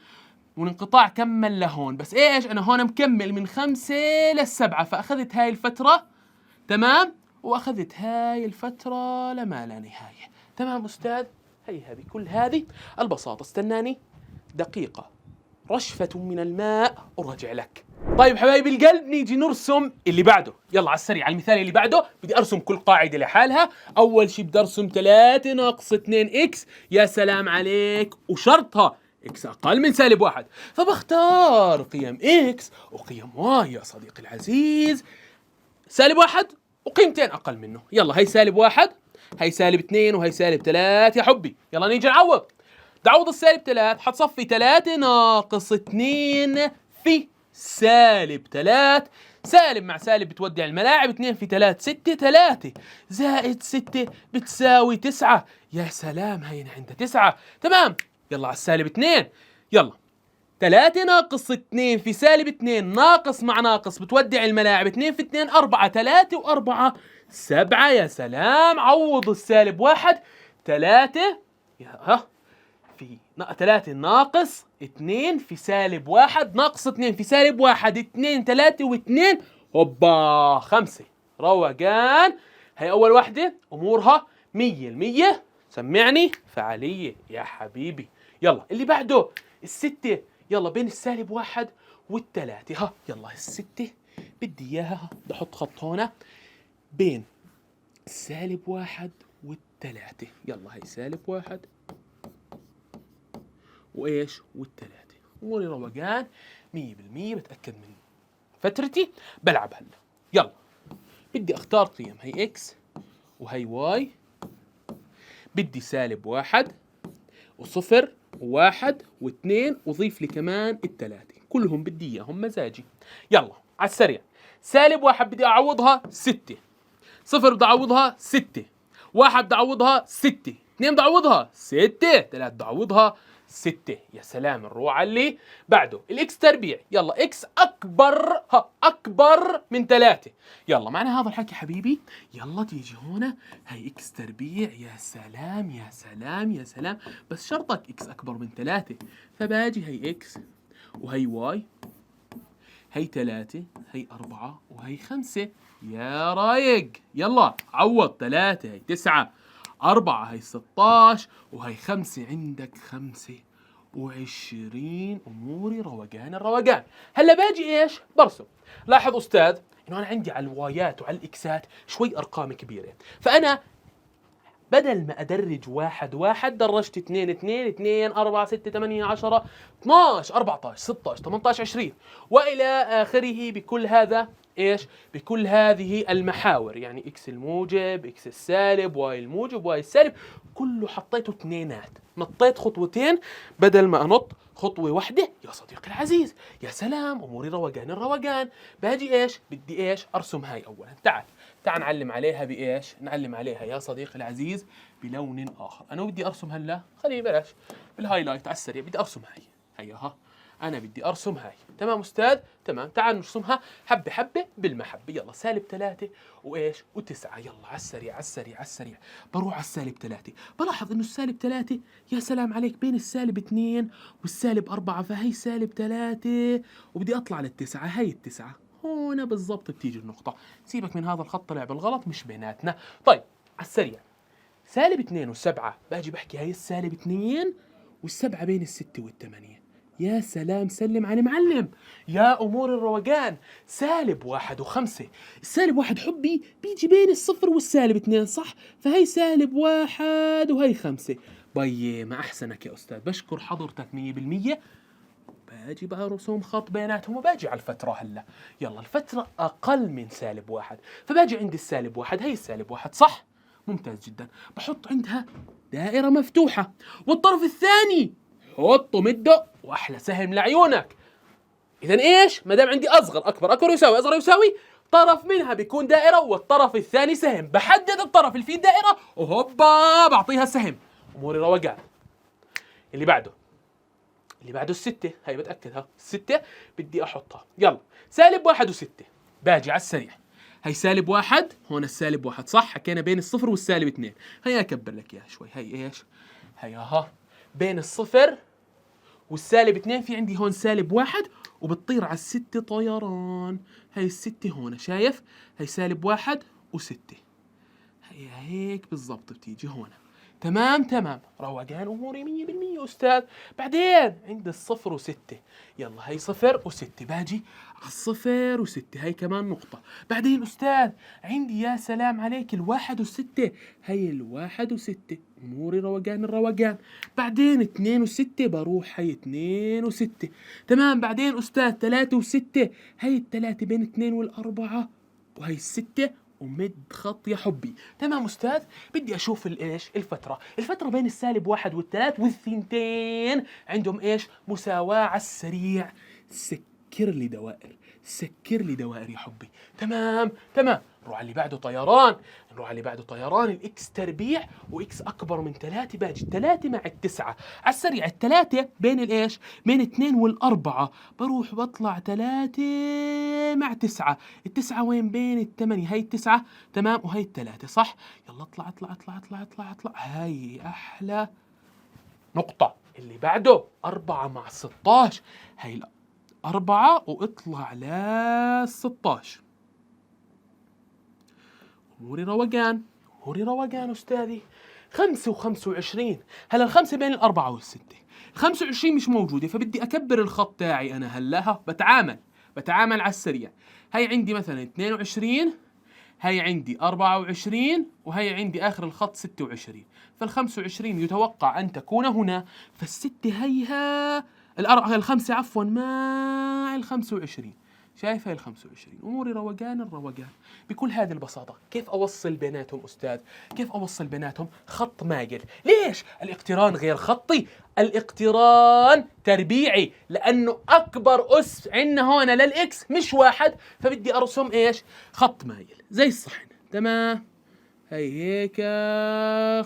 والانقطاع كمل لهون، بس ايش؟ انا هون مكمل من 5 لل7، فاخذت هاي الفترة، تمام، واخذت هاي الفترة لما لا نهاية. تمام استاذ، هيها بكل هذه البساطة. استناني دقيقة، رشفة من الماء وراجع لك. طيب حبايبي القلب، نيجي نرسم اللي بعده، يلا على السريع. على المثال اللي بعده بدي ارسم كل قاعدة لحالها. اول شيء بدي ارسم 3 ناقص 2 اكس، يا سلام عليك، وشرطها اكس اقل من -1، فبختار قيم اكس وقيم واي يا صديقي العزيز، -1 وقيمتين اقل منه. يلا هي -1، هي -2، وهي -3 يا حبي. يلا نيجي نعوض. تعوض -3 حتصفي 3 ناقص 2 في -3، سالب مع سالب بتودع الملاعب، 2 في 3 6، 3 زائد 6 بتساوي 9. يا سلام، هين عندها 9، تمام. يلا على -2، يلا 3 ناقص 2 في -2، ناقص مع ناقص بتودع الملاعب، 2 في 2 4، 3 و4 7. يا سلام، عوض -1، 3 في 3 ناقص 2 في -1 ناقص 2 في -1، 2 3 و2 هوبا 5. روقان، هي أول وحدة أمورها 100%. سمعني فعالية يا حبيبي. يلا اللي بعده الستة، يلا بين -1 والثلاثة، يلا الستة بدي إياها، بدي أحط خط هنا بين -1 والثلاثة. يلا هي -1 وايش والثلاثة، اموري روقان 100%. بتأكد من فترتي، بلعب هلا. يلا بدي اختار قيم، هي اكس وهي واي، بدي -1 وصفر وواحد واثنين، وضيف لي كمان الثلاثة، كلهم بدي اياهم مزاجي. يلا على السريع. -1 بدي اعوضها 6، صفر بدي اعوضها 6، 1 بدي اعوضها 6، 2 بدي اعوضها 6، 3 بدي اعوضها 6. يا سلام، نروح على اللي بعده الاكس تربيع. يلا اكس اكبر اكبر من 3. يلا معنى هذا الحكي حبيبي، يلا تيجي هنا هي اكس تربيع. يا سلام يا سلام يا سلام، بس شرطك اكس اكبر من 3، فباجي هي اكس وهي واي، هي 3 هي 4 وهي 5. يا رايق. يلا عوض. 3 هي 9، 4 هي 16، وهي 5 عندك 25. أموري روقان الروقان. هلا باجي إيش؟ برسم. لاحظ أستاذ إنه أنا عندي على الوايات وعلى الإكسات شوي أرقام كبيرة، فأنا بدل ما أدرج 1 1 درجت 2 2 2 4 6 8 10 12 14 16 18 20 وإلى آخره. بكل هذا إيش؟ بكل هذه المحاور، يعني إكس الموجب، إكس السالب، واي الموجب، واي السالب، كله حطيته اثنينات. نطيت خطوتين بدل ما أنط خطوة واحدة. يا صديقي العزيز، يا سلام، أموري روقان الروقان. باجي إيش؟ بدي إيش؟ أرسم هاي أولا. تعال نعلم عليها بإيش؟ نعلم عليها يا صديقي العزيز بلون آخر. أنا بدي أرسم هلا، خليني بلاش بالهايلايت على السريع. بدي أرسم هيها. أنا بدي أرسم هاي. تمام أستاذ؟ تمام. تعال نرسمها حبة حبة بالمحبة. يلا -3 وإيش؟ و9. يلا على السريع على السريع على السريع. بروح على -3. بلاحظ إنه -3 يا سلام عليك بين -2 وال-4، فهي -3 وبدي أطلع لل9. هي ال9 هون بالضبط بتيجي النقطة. سيبك من هذا الخط طلع بالغلط، مش بيناتنا. طيب على السريع، -2 و7. باجي بحكي هي -2 وال7 بين ال6 وال8. يا سلام، سلم على معلم. يا أمور الروقان، -1 و5. -1 حبي بيجي بين الصفر وال-2، صح؟ فهي -1 وهي 5. بيي ما أحسنك يا أستاذ، بشكر حضرتك 100%. باجي بقى رسوم خط بيناتهم وباجي على الفترة هلا. يلا الفترة أقل من -1، فباجي عند -1. هي -1 صح؟ ممتاز جدا. بحط عندها دائرة مفتوحة، والطرف الثاني حطه مده واحلى سهم لعيونك. اذا ايش؟ ما دام عندي اصغر اكبر اكبر يساوي اصغر يساوي، طرف منها بيكون دائره والطرف الثاني سهم. بحدد الطرف اللي فيه دائره وهوبا بعطيها سهم. اموري روقان. اللي بعده ال6. هي بتاكدها ال6 بدي احطها. يلا -1 و6. باجي على السريع. هي -1 هون، -1 صح؟ حكينا بين الصفر وال-2. هي اكبر لك اياها شوي. هي ايش؟ هي بين الصفر وال-2 في عندي هون -1 وبتطير على ال6 طيران. هي ال6 هون، شايف؟ هي -1 و6. هي هيك بالضبط بتيجي هون. تمام تمام. روقان أموري 100% أستاذ. بعدين عند الصفر و6. يلا هي 0 و6. باجي على الصفر و6. هي كمان نقطة. بعدين أستاذ عندي يا سلام عليك ال1 و6. هي ال1 و6. أموري روقان الروقان. بعدين 2 و6. بروح هي 2 و6. تمام. بعدين أستاذ 3 و6. هي ال3 بين 2 وال4 وهي ال6 ومد خط يا حبي. تمام أستاذ. بدي أشوف الإيش؟ الفترة بين -1 وال3 والثنتين عندهم إيش؟ مساواة على السريع. سكر لي دوائر يا حبي. تمام تمام. نروح على اللي بعده طيران. الإكس تربيع وإكس أكبر من 3. باجي 3 مع 9 على السريع. 3 بين الإيش؟ بين 2 وال4. بروح بطلع 3 مع 9. ال9 وين؟ بين ال8. هي 9 تمام وهي 3 صح؟ يلا اطلع. هاي أحلى نقطة. اللي بعده 4 مع 16. هي 4 واطلع ل16. أموري روقان أستاذي. 5 و25. هلا الخمسة بين ال4 وال6. 25 مش موجودة، فبدي أكبر الخط تاعي أنا هلا. بتعامل على السريع. هي عندي مثلا 22، هي عندي 24، وهي عندي آخر الخط 26. فال25 يتوقع أن تكون هنا، فال6 هيها الخمسة عفوا مع ال25. شايف هاي ال25. أموري روقان الروقان. بكل هذه البساطة كيف أوصل بيناتهم أستاذ؟ كيف أوصل بيناتهم؟ خط مايل. ليش؟ الاقتران غير خطي، الاقتران تربيعي، لأنه أكبر أس عندنا هون للإكس مش 1، فبدي أرسم إيش؟ خط مايل زي الصحن. تمام. هي هيك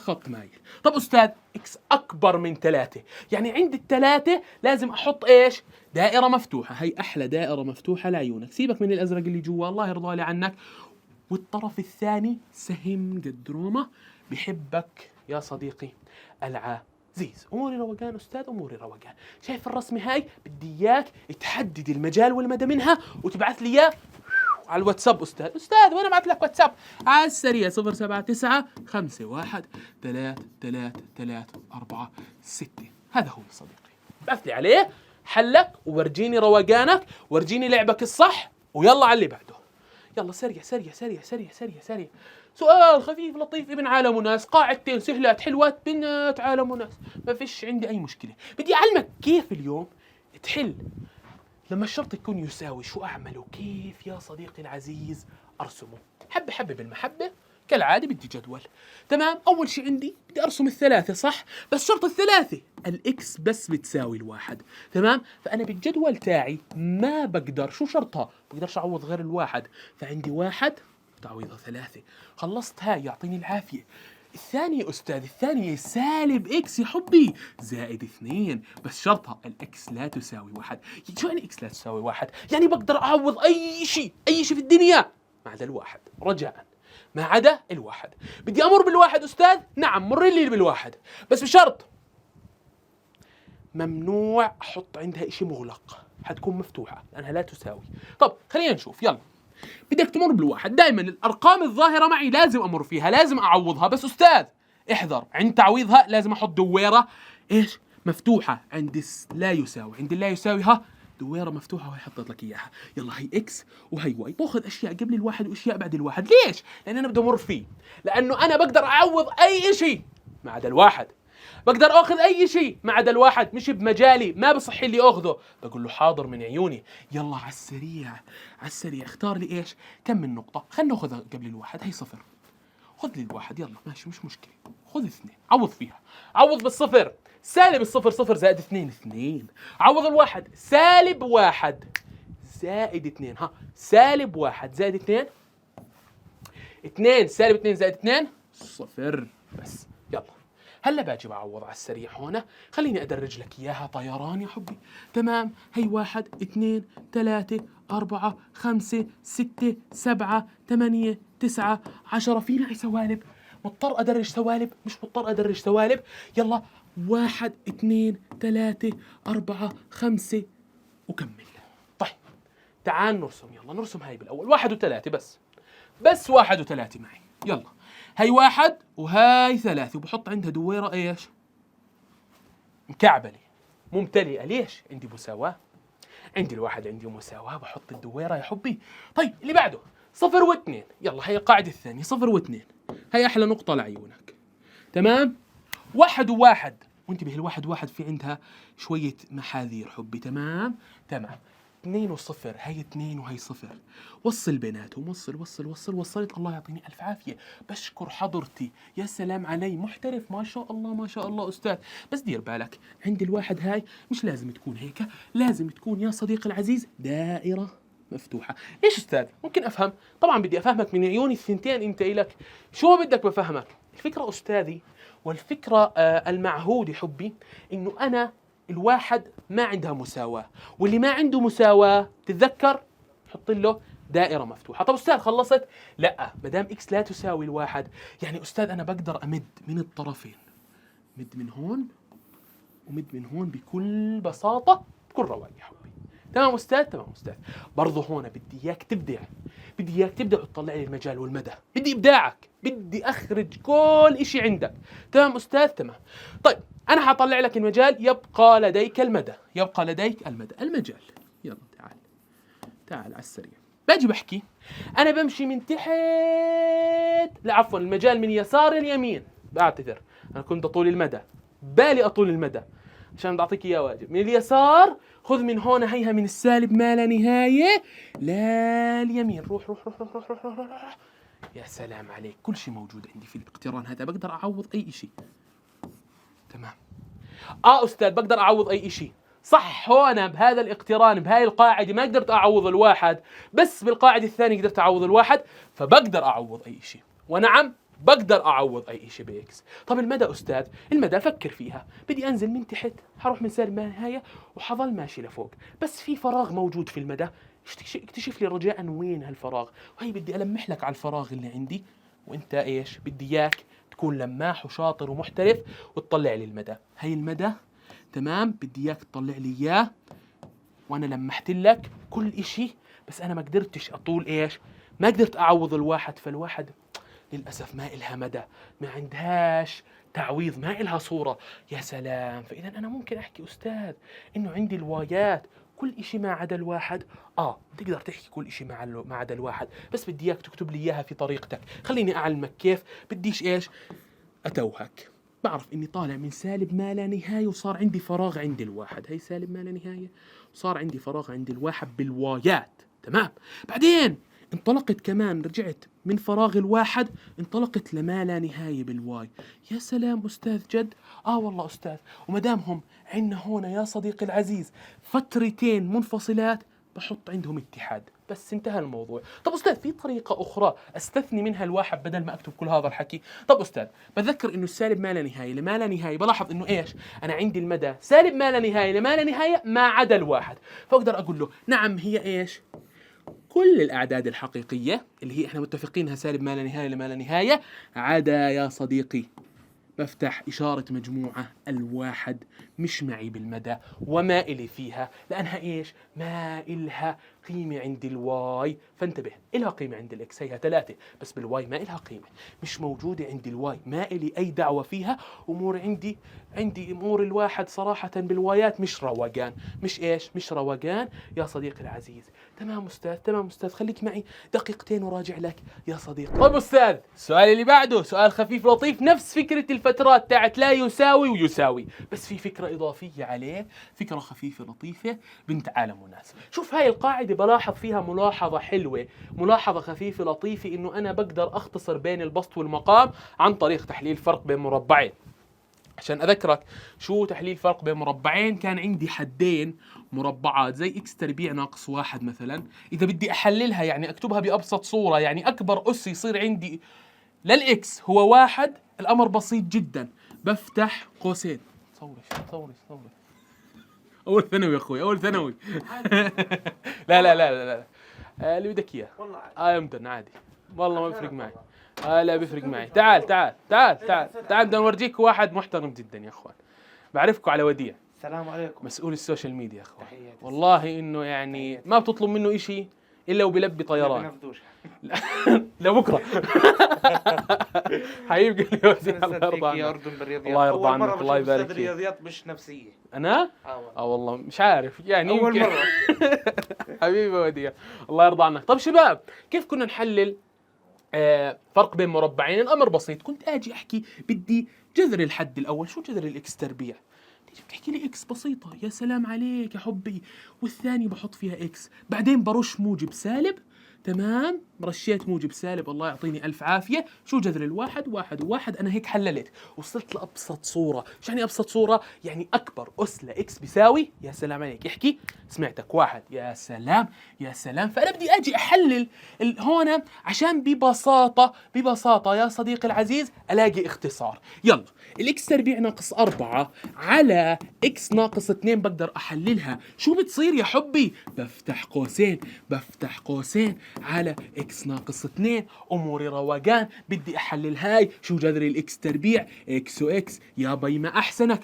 خط مايل. طب أستاذ إكس أكبر من 3، يعني عند ال3 لازم أحط إيش؟ دائرة مفتوحة. هي أحلى دائرة مفتوحة لعيونك. سيبك من الأزرق اللي جوا، الله يرضى لي عنك. والطرف الثاني سهم قد روما. بحبك يا صديقي العزيز. أموري روقان أستاذ، أموري روقان. شايف الرسمة هاي؟ بدي إياك تحدد المجال والمدى منها وتبعث لي إياه على الواتساب أستاذ وأنا بعت لك واتساب على السريع 079 51 3 3 3 4 6. هذا هو صديقي، بعث لي عليه حلك وورجيني روقانك، ورجيني لعبك الصح، ويلا على اللي بعده. يلا سريع سريع سريع سريع سريع سريع. سؤال خفيف لطيف ابن عالم وناس، قاعدتين سهلات حلوات بنات عالم وناس، ما فيش عندي أي مشكلة. بدي أعلمك كيف اليوم تحل لما الشرط يكون يساوي. شو أعمل وكيف يا صديقي العزيز أرسمه؟ حبة حبة بالمحبة كالعادة. بدي جدول. تمام، أول شيء عندي بدي أرسم الثلاثة صح، بس شرط الثلاثة الإكس بس بتساوي الواحد. تمام، فأنا بالجدول تاعي ما بقدر، شو شرطها؟ بقدرش أعوض غير الواحد، فعندي واحد تعويضها ثلاثة. خلصت هاي، يعطيني العافية. الثانية أستاذ، الثانية سالب إكس يا حبي زائد 2، بس شرطها الإكس لا تساوي واحد. شو يعني إكس لا تساوي واحد؟ يعني بقدر أعوض أي شيء في الدنيا ما عدا الواحد، رجاء ما عدا الواحد. بدي أمر بالواحد أستاذ؟ نعم مر لي بالواحد، بس بشرط ممنوع أحط عندها إشي مغلق، حتكون مفتوحة لأنها لا تساوي. طب خلينا نشوف. يلا بدك تمر بالواحد. دائما الارقام الظاهره معي لازم امر فيها، لازم اعوضها. بس استاذ احذر، عند تعويضها لازم احط دويره ايش مفتوحه عند لا يساوي. عند لا يساوي ها دويره مفتوحه وهي حطيت لك اياها. يلا هي اكس وهي واي، باخذ اشياء قبل الواحد واشياء بعد الواحد. ليش؟ لان انا بدي امر فيه، لانه انا بقدر اعوض اي شيء ما عدا الواحد. بقدر اخذ اي شيء ما عدا الواحد، مش بمجالي، ما بصح لي اخذه. بقول له حاضر من عيوني. يلا على السريع على السريع، اختار لي ايش؟ كم من نقطة؟ خلنا ناخذها قبل الواحد، هي صفر. خذ لي الواحد، يلا ماشي مش مشكلة. خذ 2 عوض فيها. عوض بالصفر، سالب الصفر صفر زائد 2 2. عوض الواحد سالب 1 زائد 2، ها سالب 1 زائد 2 2، سالب 2 زائد 2 صفر. بس يلا هلا باجي بعوض على السريع هون. خليني ادرج لك اياها طيران يا حبي. تمام، هي 1 2 3 4 5 6 7 8 9 10. في معي سوالب، مضطر ادرج سوالب، مش مضطر ادرج سوالب. يلا 1 2 3 4 5 وكمل. طيب تعال نرسم. يلا نرسم هاي بالاول 1 و3 بس 1 و3 معي. يلا هاي 1 وهاي 3، وبحط عندها دويرة ايش؟ مكعبلة ممتلئة. ليش؟ عندي مساواة، عندي الواحد عندي مساواة، بحط الدويرة يا حبي. طيب اللي بعده 0 و2. يلا هي القاعدة الثانية 0 و2، هي أحلى نقطة لعيونك. تمام، 1 و1، وانتبه الواحد واحد في عندها شوية محاذير حبي. تمام 2 و0، هي 2 وهي 0. وصل بيناتهم، وصلت. الله يعطيني ألف عافية، بشكر حضرتي. يا سلام علي، محترف ما شاء الله ما شاء الله أستاذ. بس دير بالك عند الواحد هاي مش لازم تكون هيك، لازم تكون يا صديقي العزيز دائرة مفتوحة. ليش أستاذ؟ ممكن أفهم. طبعا بدي أفهمك من عيوني الثنتين. أنت إلك شو بدك بفهمك. الفكرة أستاذي والفكرة المعهودة حبي إنه أنا الواحد ما عندها مساواة، واللي ما عنده مساواة تتذكر حط له دائرة مفتوحة. طب أستاذ خلصت؟ لا، مدام إكس لا تساوي الواحد، يعني أستاذ أنا بقدر أمد من الطرفين، مد من هون ومد من هون بكل بساطة، بكل رواق يا حبي. تمام أستاذ؟ تمام أستاذ. برضه هون بدي إياك تبدع، بدي إياك تبدع وتطلع لي المجال والمدى. بدي إبداعك، بدي أخرج كل إشي عندك. تمام أستاذ؟ تمام. طيب أنا حطلع لك المجال، يبقى لديك المدى، يبقى لديك المدى المجال. يلا تعال على السريع. باجي بحكي أنا بمشي من تحت، لا عفوا المجال من يسار اليمين. بعتذر أنا كنت أطول المدى، بالي أطول المدى عشان بدي أعطيك إياه واجب. من اليسار خذ من هون، هيها من السالب ما لا نهاية لا اليمين. روح روح روح روح روح روح روح روح. يا سلام عليك، كل شيء موجود عندي في الاقتران هذا، بقدر أعوض أي شيء. تمام أستاذ بقدر أعوض أي شيء صح. هون بهذا الاقتران بهاي القاعدة ما قدرت أعوض الواحد، بس بالقاعدة الثانية قدرت أعوض الواحد، فبقدر أعوض أي شيء. ونعم بقدر أعوض أي شيء بإكس. طب المدى أستاذ، المدى فكر فيها. بدي أنزل من تحت، حروح من سالب ما نهاية وحظل ماشي لفوق، بس في فراغ موجود في المدى. اكتشف لي رجاء وين هالفراغ، وهي بدي ألمح لك على الفراغ اللي عندي. وانت ايش بدي اياك تكون لماح وشاطر ومحترف وتطلع لي المدى. هي المدى تمام، بدي اياك تطلع لي اياه، وانا لمحت لك كل اشي بس انا ما قدرتش اطول ايش، ما قدرت اعوض الواحد، فالواحد للاسف ما إلها مدى، ما عندهاش تعويض، ما إلها صورة. يا سلام، فإذا أنا ممكن أحكي أستاذ إنه عندي الوايات كل إشي ما عدا الواحد. تقدر تحكي كل إشي ما عدا الواحد، بس بدي إياك تكتب لي إياها في طريقتك. خليني أعلمك كيف، بديش إيش أتوهك. بعرف إني طالع من سالب ما لا نهاية وصار عندي فراغ عند الواحد، هي سالب ما لا نهاية وصار عندي فراغ عند الواحد بالوايات. تمام، بعدين انطلقت كمان، رجعت من فراغ الواحد انطلقت لما لا نهاية بالواي. يا سلام أستاذ جد، والله أستاذ، ومدامهم عندنا هنا يا صديقي العزيز فترتين منفصلات بحط عندهم اتحاد، بس انتهى الموضوع. طب أستاذ، في طريقة أخرى أستثني منها الواحد بدل ما أكتب كل هذا الحكي؟ طب أستاذ، بذكر إنه السالب ما لا نهاية لما لا نهاية، بلاحظ إنه إيش، أنا عندي المدى سالب ما لا نهاية لما لا نهاية ما عدا الواحد، فأقدر أقول له نعم هي إيش، كل الأعداد الحقيقية اللي هي إحنا متفقينها سالب ما لا نهاية لما لا نهاية، عدا يا صديقي، بفتح إشارة مجموعة الواحد مش معي بالمدى وما إلي فيها، لأنها إيش، ما إلها قيمة عند الواي. فانتبه، إلها قيمة عند الإكس، هي 3، بس بالواي ما إلها قيمة، مش موجودة عند الواي، ما إلي أي دعوة فيها. أمور عندي أمور الواحد صراحة بالوايات مش روقان، مش إيش، مش روقان يا صديقي العزيز. تمام أستاذ، تمام أستاذ، خليك معي دقيقتين وراجع لك يا صديقي. طيب أستاذ، السؤال اللي بعده سؤال خفيف لطيف، نفس فكرة الفترات تاعت لا يساوي ويساوي، بس في فكرة إضافية عليه، فكرة خفيفة لطيفة بنت عالم وناس. شوف هاي القاعدة بلاحظ فيها ملاحظة حلوة، ملاحظة خفيفة لطيفة، إنه أنا بقدر أختصر بين البسط والمقام عن طريق تحليل فرق بين مربعين. عشان أذكرك شو تحليل فرق بين مربعين، كان عندي حدين مربعات زي إكس تربيع ناقص 1 مثلا، إذا بدي أحللها يعني أكتبها بأبسط صورة، يعني أكبر أس يصير عندي للإكس هو 1، الأمر بسيط جدا، بفتح قوسين. صوري أول ثانوي يا أخوي، أول ثانوي. لا لا لا لا لا، اللي بدك إياه يمتن عادي، والله ما بيفرق معي. لا بيفرق معي. تعال بدنا نورجيك واحد محترم جدا يا اخوان، بعرفكم على وديع. السلام عليكم. مسؤول السوشيال ميديا يا اخوان، والله انه يعني ما بتطلب منه اشي الا وبيلبي طيران. لبكره حبيبي قال لي وديع، الله يرضى عنك. الله يرضى عنك، الله يبارك فيك. الرياضيات مش نفسية. انا والله مش عارف يعني، اول مرة. حبيبي وديع، الله يرضى عنك. طب شباب، كيف كنا نحلل فرق بين مربعين؟ الامر بسيط، كنت اجي احكي بدي جذر الحد الاول. شو جذر الاكس تربيع؟ تيجي بتحكي لي اكس بسيطه، يا سلام عليك يا حبي، والثاني بحط فيها اكس، بعدين برش موجب سالب. تمام، رشيت موجب سالب، الله يعطيني الف عافيه. شو جذر الواحد؟ 1 و1. انا هيك حللت وصلت لابسط صوره. شو يعني ابسط صوره؟ يعني اكبر اس لاكس بيساوي، يا سلام عليك، احكي، سمعتك، 1. يا سلام يا سلام. فانا بدي اجي احلل هون عشان ببساطه يا صديقي العزيز الاقي اختصار. يلا، الاكس تربيع ناقص 4 على اكس ناقص 2 بقدر احللها. شو بتصير يا حبي؟ بفتح قوسين على اكس ناقص 2. اموري روقان، بدي احلل هاي. شو جذر الاكس تربيع؟ اكس واكس، يا بي ما احسنك،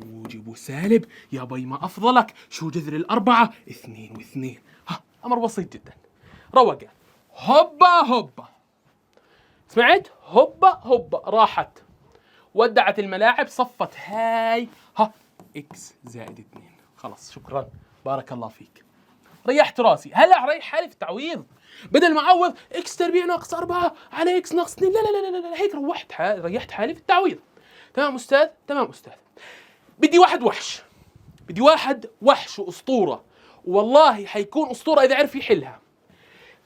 موجب وسالب، يا بي ما افضلك. شو جذر الاربعه؟ 2 و2. امر بسيط جدا، روقان. هوبا سمعت؟ هوبا راحت، ودعت الملاعب، صفت هاي اكس زائد 2. خلص، شكرا، بارك الله فيك، ريحت راسي. هلا ريح حالي في التعويض، بدل ما اعوض اكس تربيع ناقص 4 على اكس ناقص 2، لا لا لا لا لا، هيك ريحت حالي في التعويض. تمام استاذ، تمام استاذ. بدي واحد وحش واسطوره، والله حيكون اسطوره اذا عرف يحلها.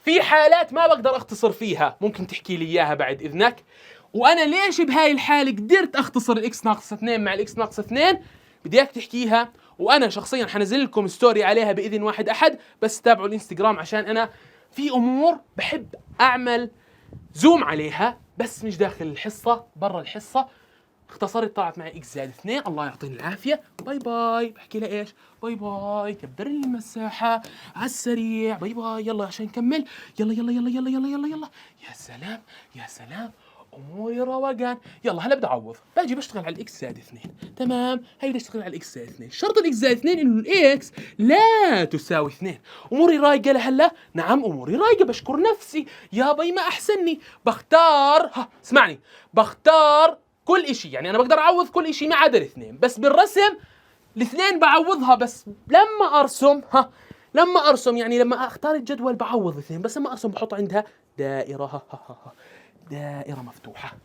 في حالات ما بقدر اختصر فيها، ممكن تحكي لي اياها بعد اذنك. وانا ليش بهاي الحاله قدرت اختصر الاكس ناقص 2 مع الاكس ناقص 2؟ بدي اياك تحكيها، وانا شخصيا حنزل لكم ستوري عليها باذن واحد احد، بس تابعوا الانستغرام عشان انا في امور بحب اعمل زوم عليها، بس مش داخل الحصه، برا الحصه. اختصرت، طلعت معي اكس زائد 2، الله يعطيني العافيه، باي باي. بحكي لها ايش؟ باي باي، كبر لي المساحه على السريع، باي باي، يلا عشان نكمل، يلا يلا يلا يلا يلا يلا يلا. يا سلام يا سلام، اموري روقان. يلا هلا بدي اعوض، باجي بشتغل على الاكس زائد 2. تمام، هي بدي اشتغل على الاكس زائد 2. شرط الاكس زائد 2 انه الاكس لا تساوي 2. اموري رايقه لهلا؟ نعم اموري رايقه، بشكر نفسي يا بي ما احسني. بختار اسمعني، بختار كل اشي، يعني انا بقدر اعوض كل اشي ما عدا الاثنين، بس بالرسم الاثنين بعوضها، بس لما ارسم لما ارسم يعني لما اختار الجدول بعوض الاثنين، بس لما ارسم بحط عندها دائره دائره مفتوحه.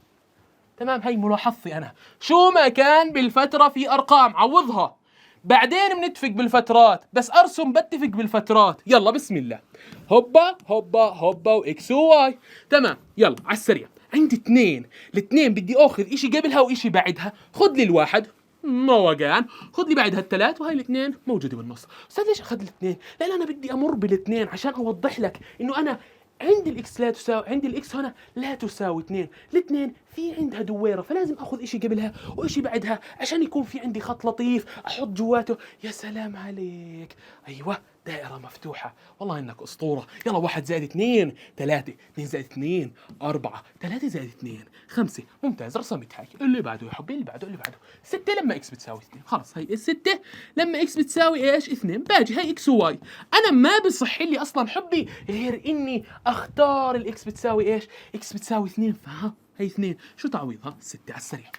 تمام، هي ملاحظتي انا. شو ما كان بالفتره في ارقام عوضها، بعدين بنتفق بالفترات، بس ارسم بتفق بالفترات. يلا بسم الله، هوبا هوبا هوبا واكس وواي. تمام، يلا على السريع. عندي 2، الاثنين بدي اخذ اشي قبلها واشي بعدها. خذ لي الواحد موقان، خذ لي بعدها الثلاث، وهي الاثنين موجوده بالنص. استاذ ليش اخذ الاثنين؟ لان انا بدي امر بالاثنين عشان اوضح لك انه انا عندي الاكس لا تساوي، عندي الاكس هنا لا تساوي 2. الاثنين في عندها دويره، فلازم اخذ اشي قبلها واشي بعدها عشان يكون في عندي خط لطيف احط جواته. يا سلام عليك، ايوه دائره مفتوحه. والله انك اسطوره. يلا 1 زائد 2 3، 2 زائد 2 4، 3 زائد 2 5. ممتاز، رسمت هاي. اللي بعده يا حبي، اللي بعده 6 لما اكس بتساوي 2. خلص هي ال6 لما اكس بتساوي ايش؟ 2. باجي هي اكس وواي. انا ما بصح لي اصلا حبي غير اني اختار الاكس بتساوي ايش؟ اكس بتساوي 2. فها هي 2. شو تعويضها؟ 6 على السريع.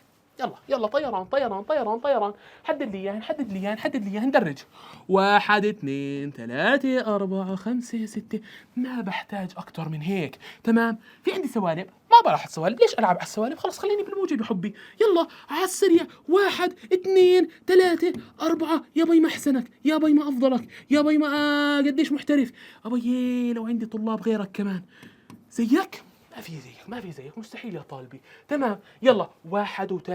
يلا طيران. حدد لي اياه ندرج. 1 2 3 4 5 6. ما بحتاج اكتر من هيك. تمام، في عندي سوالب، ما بلاحظ سوالب. ليش العب على السوالب؟ خلص خليني بالموجب يا حبي. يلا على السريع، 1 2 3 4. يا بي ما احسنك، يا بي ما افضلك، يا بي ما قديش محترف. ابي لو عندي طلاب غيرك كمان زيك. ما في زيك مستحيل يا طالبي. تمام، يلا 1 و3.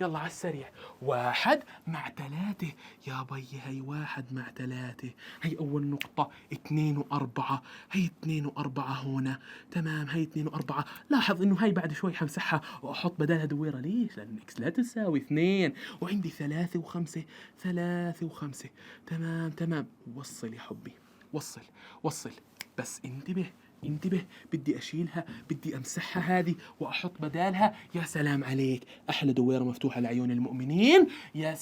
يلا على السريع، 1 مع 3. يا بي هي 1 مع 3، هي أول نقطة. 2 و4، هي 2 و4 هنا. تمام، هي 2 و4. لاحظ إنه هي بعد شوي حمسحها وأحط بدالها دويرة. ليش؟ لأن إكس لا تساوي 2. وعندي 3 و5، 3 و5. تمام، وصل يا حبي، وصل. بس انتبه، بدي اشيلها، بدي امسحها هذه واحط بدالها. يا سلام عليك، احلى دويره مفتوحه لعيون المؤمنين. يا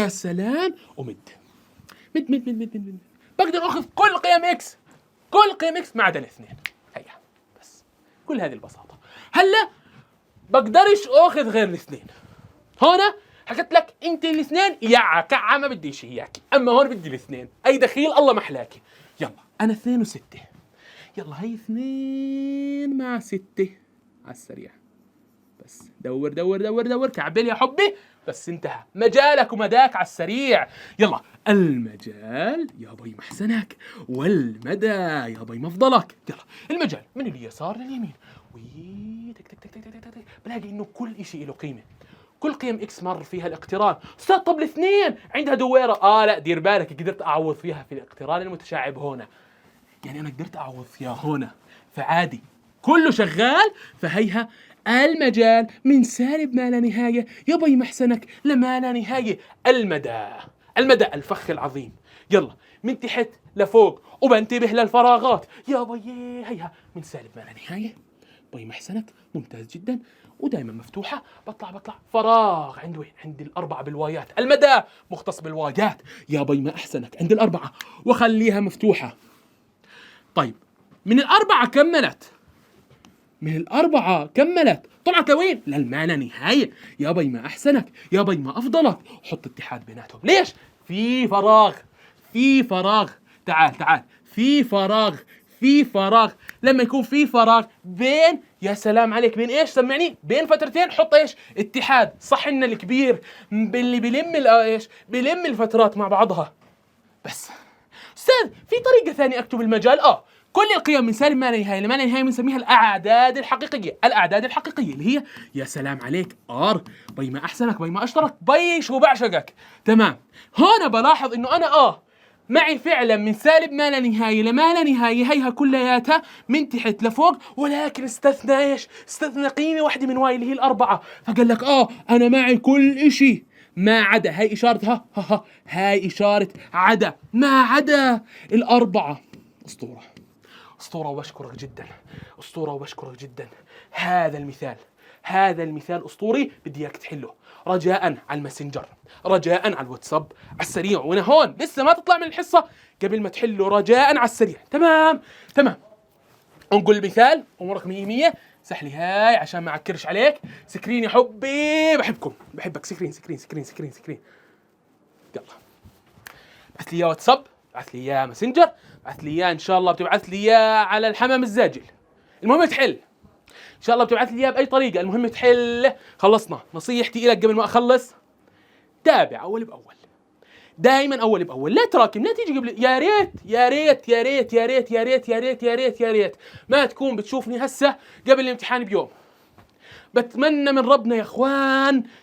سلام. ومد مد. بقدر اخذ كل قيم اكس ما عدا الاثنين. هيا بس، كل هذه البساطه. هلا بقدرش اخذ غير الاثنين. هنا حكيت لك انت الاثنين يا كعه ما بديش اياك، اما هون بدي الاثنين. اي دخيل الله محلاكي. يلا انا 2 و6. يلا هي 2 مع 6 على السريع. بس دور كعبل يا حبي. بس انتهى مجالك ومداك على السريع. يلا المجال يا بي محسنك، والمدى يا بي مفضلك. يلا المجال من اليسار لليمين. بلاقي انه كل اشي له قيمة. كل قيم اكس مر فيها الاقتران. استاذ طب الاثنين عندها دويرة. لا دير بالك، قدرت اعوض فيها في الاقتران المتشعب هنا. يعني أنا قدرت أعوض فيها هنا، فعادي كله شغال. فهيها المجال من سالب ما لا نهاية يا بي محسنك لما لا نهاية. المدى الفخ العظيم. يلا من تحت لفوق وبنتبه للفراغات يا بي. هيها من سالب ما لا نهاية بي محسنك. ممتاز جدا، ودائما مفتوحة. بطلع فراغ عند وين؟ عند الأربعة بالوايات. المدى مختص بالوايات يا بي ما أحسنك عند الأربعة، وخليها مفتوحة. طيب من الأربعة كملت طلعت لوين؟ للما لا نهاية يا بي ما أحسنك، يا بي ما أفضلك. حط اتحاد بيناتهم. ليش؟ في فراغ. تعال في فراغ. لما يكون في فراغ بين، يا سلام عليك، بين ايش؟ سمعني. بين فترتين حط ايش؟ اتحاد. صح إن الكبير اللي بيلم الفترات مع بعضها. بس أستاذ في طريقة ثانية أكتب المجال. كل القيم من سالب ما لا نهاية لما لا نهاية بنسميها الأعداد الحقيقية اللي هي يا سلام عليك ار بي ما أحسنك، بي ما أشترك، بي شو بعشقك. تمام، هنا بلاحظ إنه أنا معي فعلا من سالب ما لا نهاية لما لا نهاية. هيها كلياتها من تحت لفوق، ولكن استثنى ايش؟ استثنى قيمة واحدة من واي اللي هي الأربعة. فقال لك أنا معي كل إشي ما عدا هاي إشارة هاي إشارة عدا، ما عدا الأربعة. أسطورة وبشكرك جدا. هذا المثال أسطوري، بدي إياك تحله رجاء على الماسنجر، رجاء على الواتساب على السريع، وأنا هون لسه ما تطلع من الحصة قبل ما تحله رجاء على السريع. تمام. نقول المثال، أمورك 100. سحلي هاي عشان ما أعكرش عليك. سكرين يا حبي، بحبك. سكرين. يلا ابعث لي إياه واتساب، ابعث لي إياه ماسنجر، ابعث لي إياه إن شاء الله بتبعث لي إياه على الحمام الزاجل. المهم تحل إن شاء الله، بتبعث لي إياه بأي طريقة، المهم تحل. خلصنا. نصيحتي إلك قبل ما أخلص، تابع أول بأول، دائما أول بأول، لا تراكم، لا تيجي قبل. يا ريت ما تكون بتشوفني هسه قبل الامتحان بيوم. بتمنى من ربنا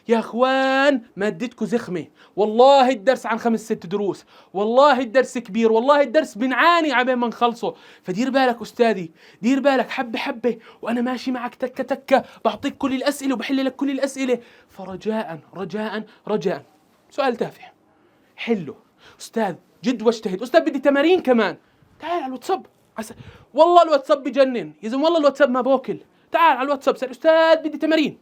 يا اخوان مادتكم زخمه، والله الدرس عن 5-6 دروس، والله الدرس كبير، والله الدرس بنعاني عبين ما نخلصه. فدير بالك استاذي، دير بالك حبه، وانا ماشي معك تكه بعطيك كل الاسئله وبحل لك كل الاسئله. فرجاء سؤال تافه حله. استاذ جد واجتهد. استاذ بدي تمارين كمان. تعال على الواتساب. والله الواتساب بجنن يا زلمه، والله الواتساب ما باكل. تعال على الواتساب سأل أستاذ بدي تمارين.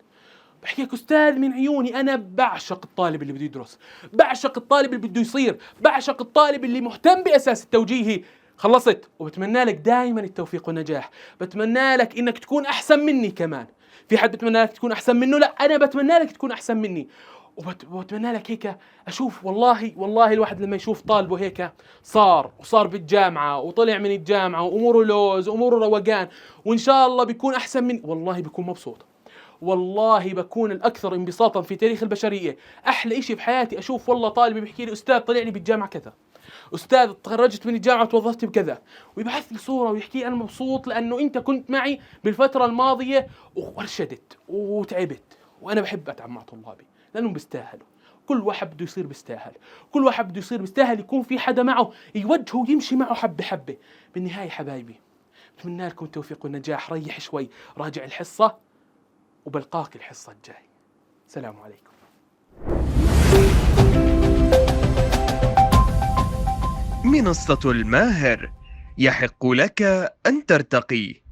بحكي لك أستاذ من عيوني، أنا بعشق الطالب اللي بده يدرس، بعشق الطالب اللي بده يصير، بعشق الطالب اللي مهتم بأساس التوجيهي. خلصت. وبتمنى لك دائما التوفيق والنجاح، بتمنى لك إنك تكون أحسن مني كمان. في حد بتمنى لك تكون أحسن منه؟ لا، أنا بتمنى لك تكون أحسن مني. وبتمنى لك هيك اشوف، والله الواحد لما يشوف طالبه هيك وصار بالجامعه وطلع من الجامعه واموره لوز واموره روقان، وان شاء الله بيكون احسن من، والله بيكون مبسوط، والله بكون الاكثر انبساطا في تاريخ البشريه. احلى اشي بحياتي اشوف والله طالبي بيحكي لي استاذ طلع لي بالجامعه كذا، استاذ تخرجت من الجامعه وتوظفت بكذا، ويبعث لي صوره ويحكي لي انا مبسوط لانه انت كنت معي بالفتره الماضيه وارشدت وتعبت. وانا بحب اتعب مع طلابي لأنهم بيستاهلوا. كل واحد بده يصير بيستاهل، يكون في حدا معه يوجهه ويمشي معه حبة. بالنهاية حبايبي بتمنى لكم التوفيق والنجاح. ريح شوي، راجع الحصة، وبلقاك الحصة الجاي. سلام عليكم. منصة الماهر، يحق لك أن ترتقي.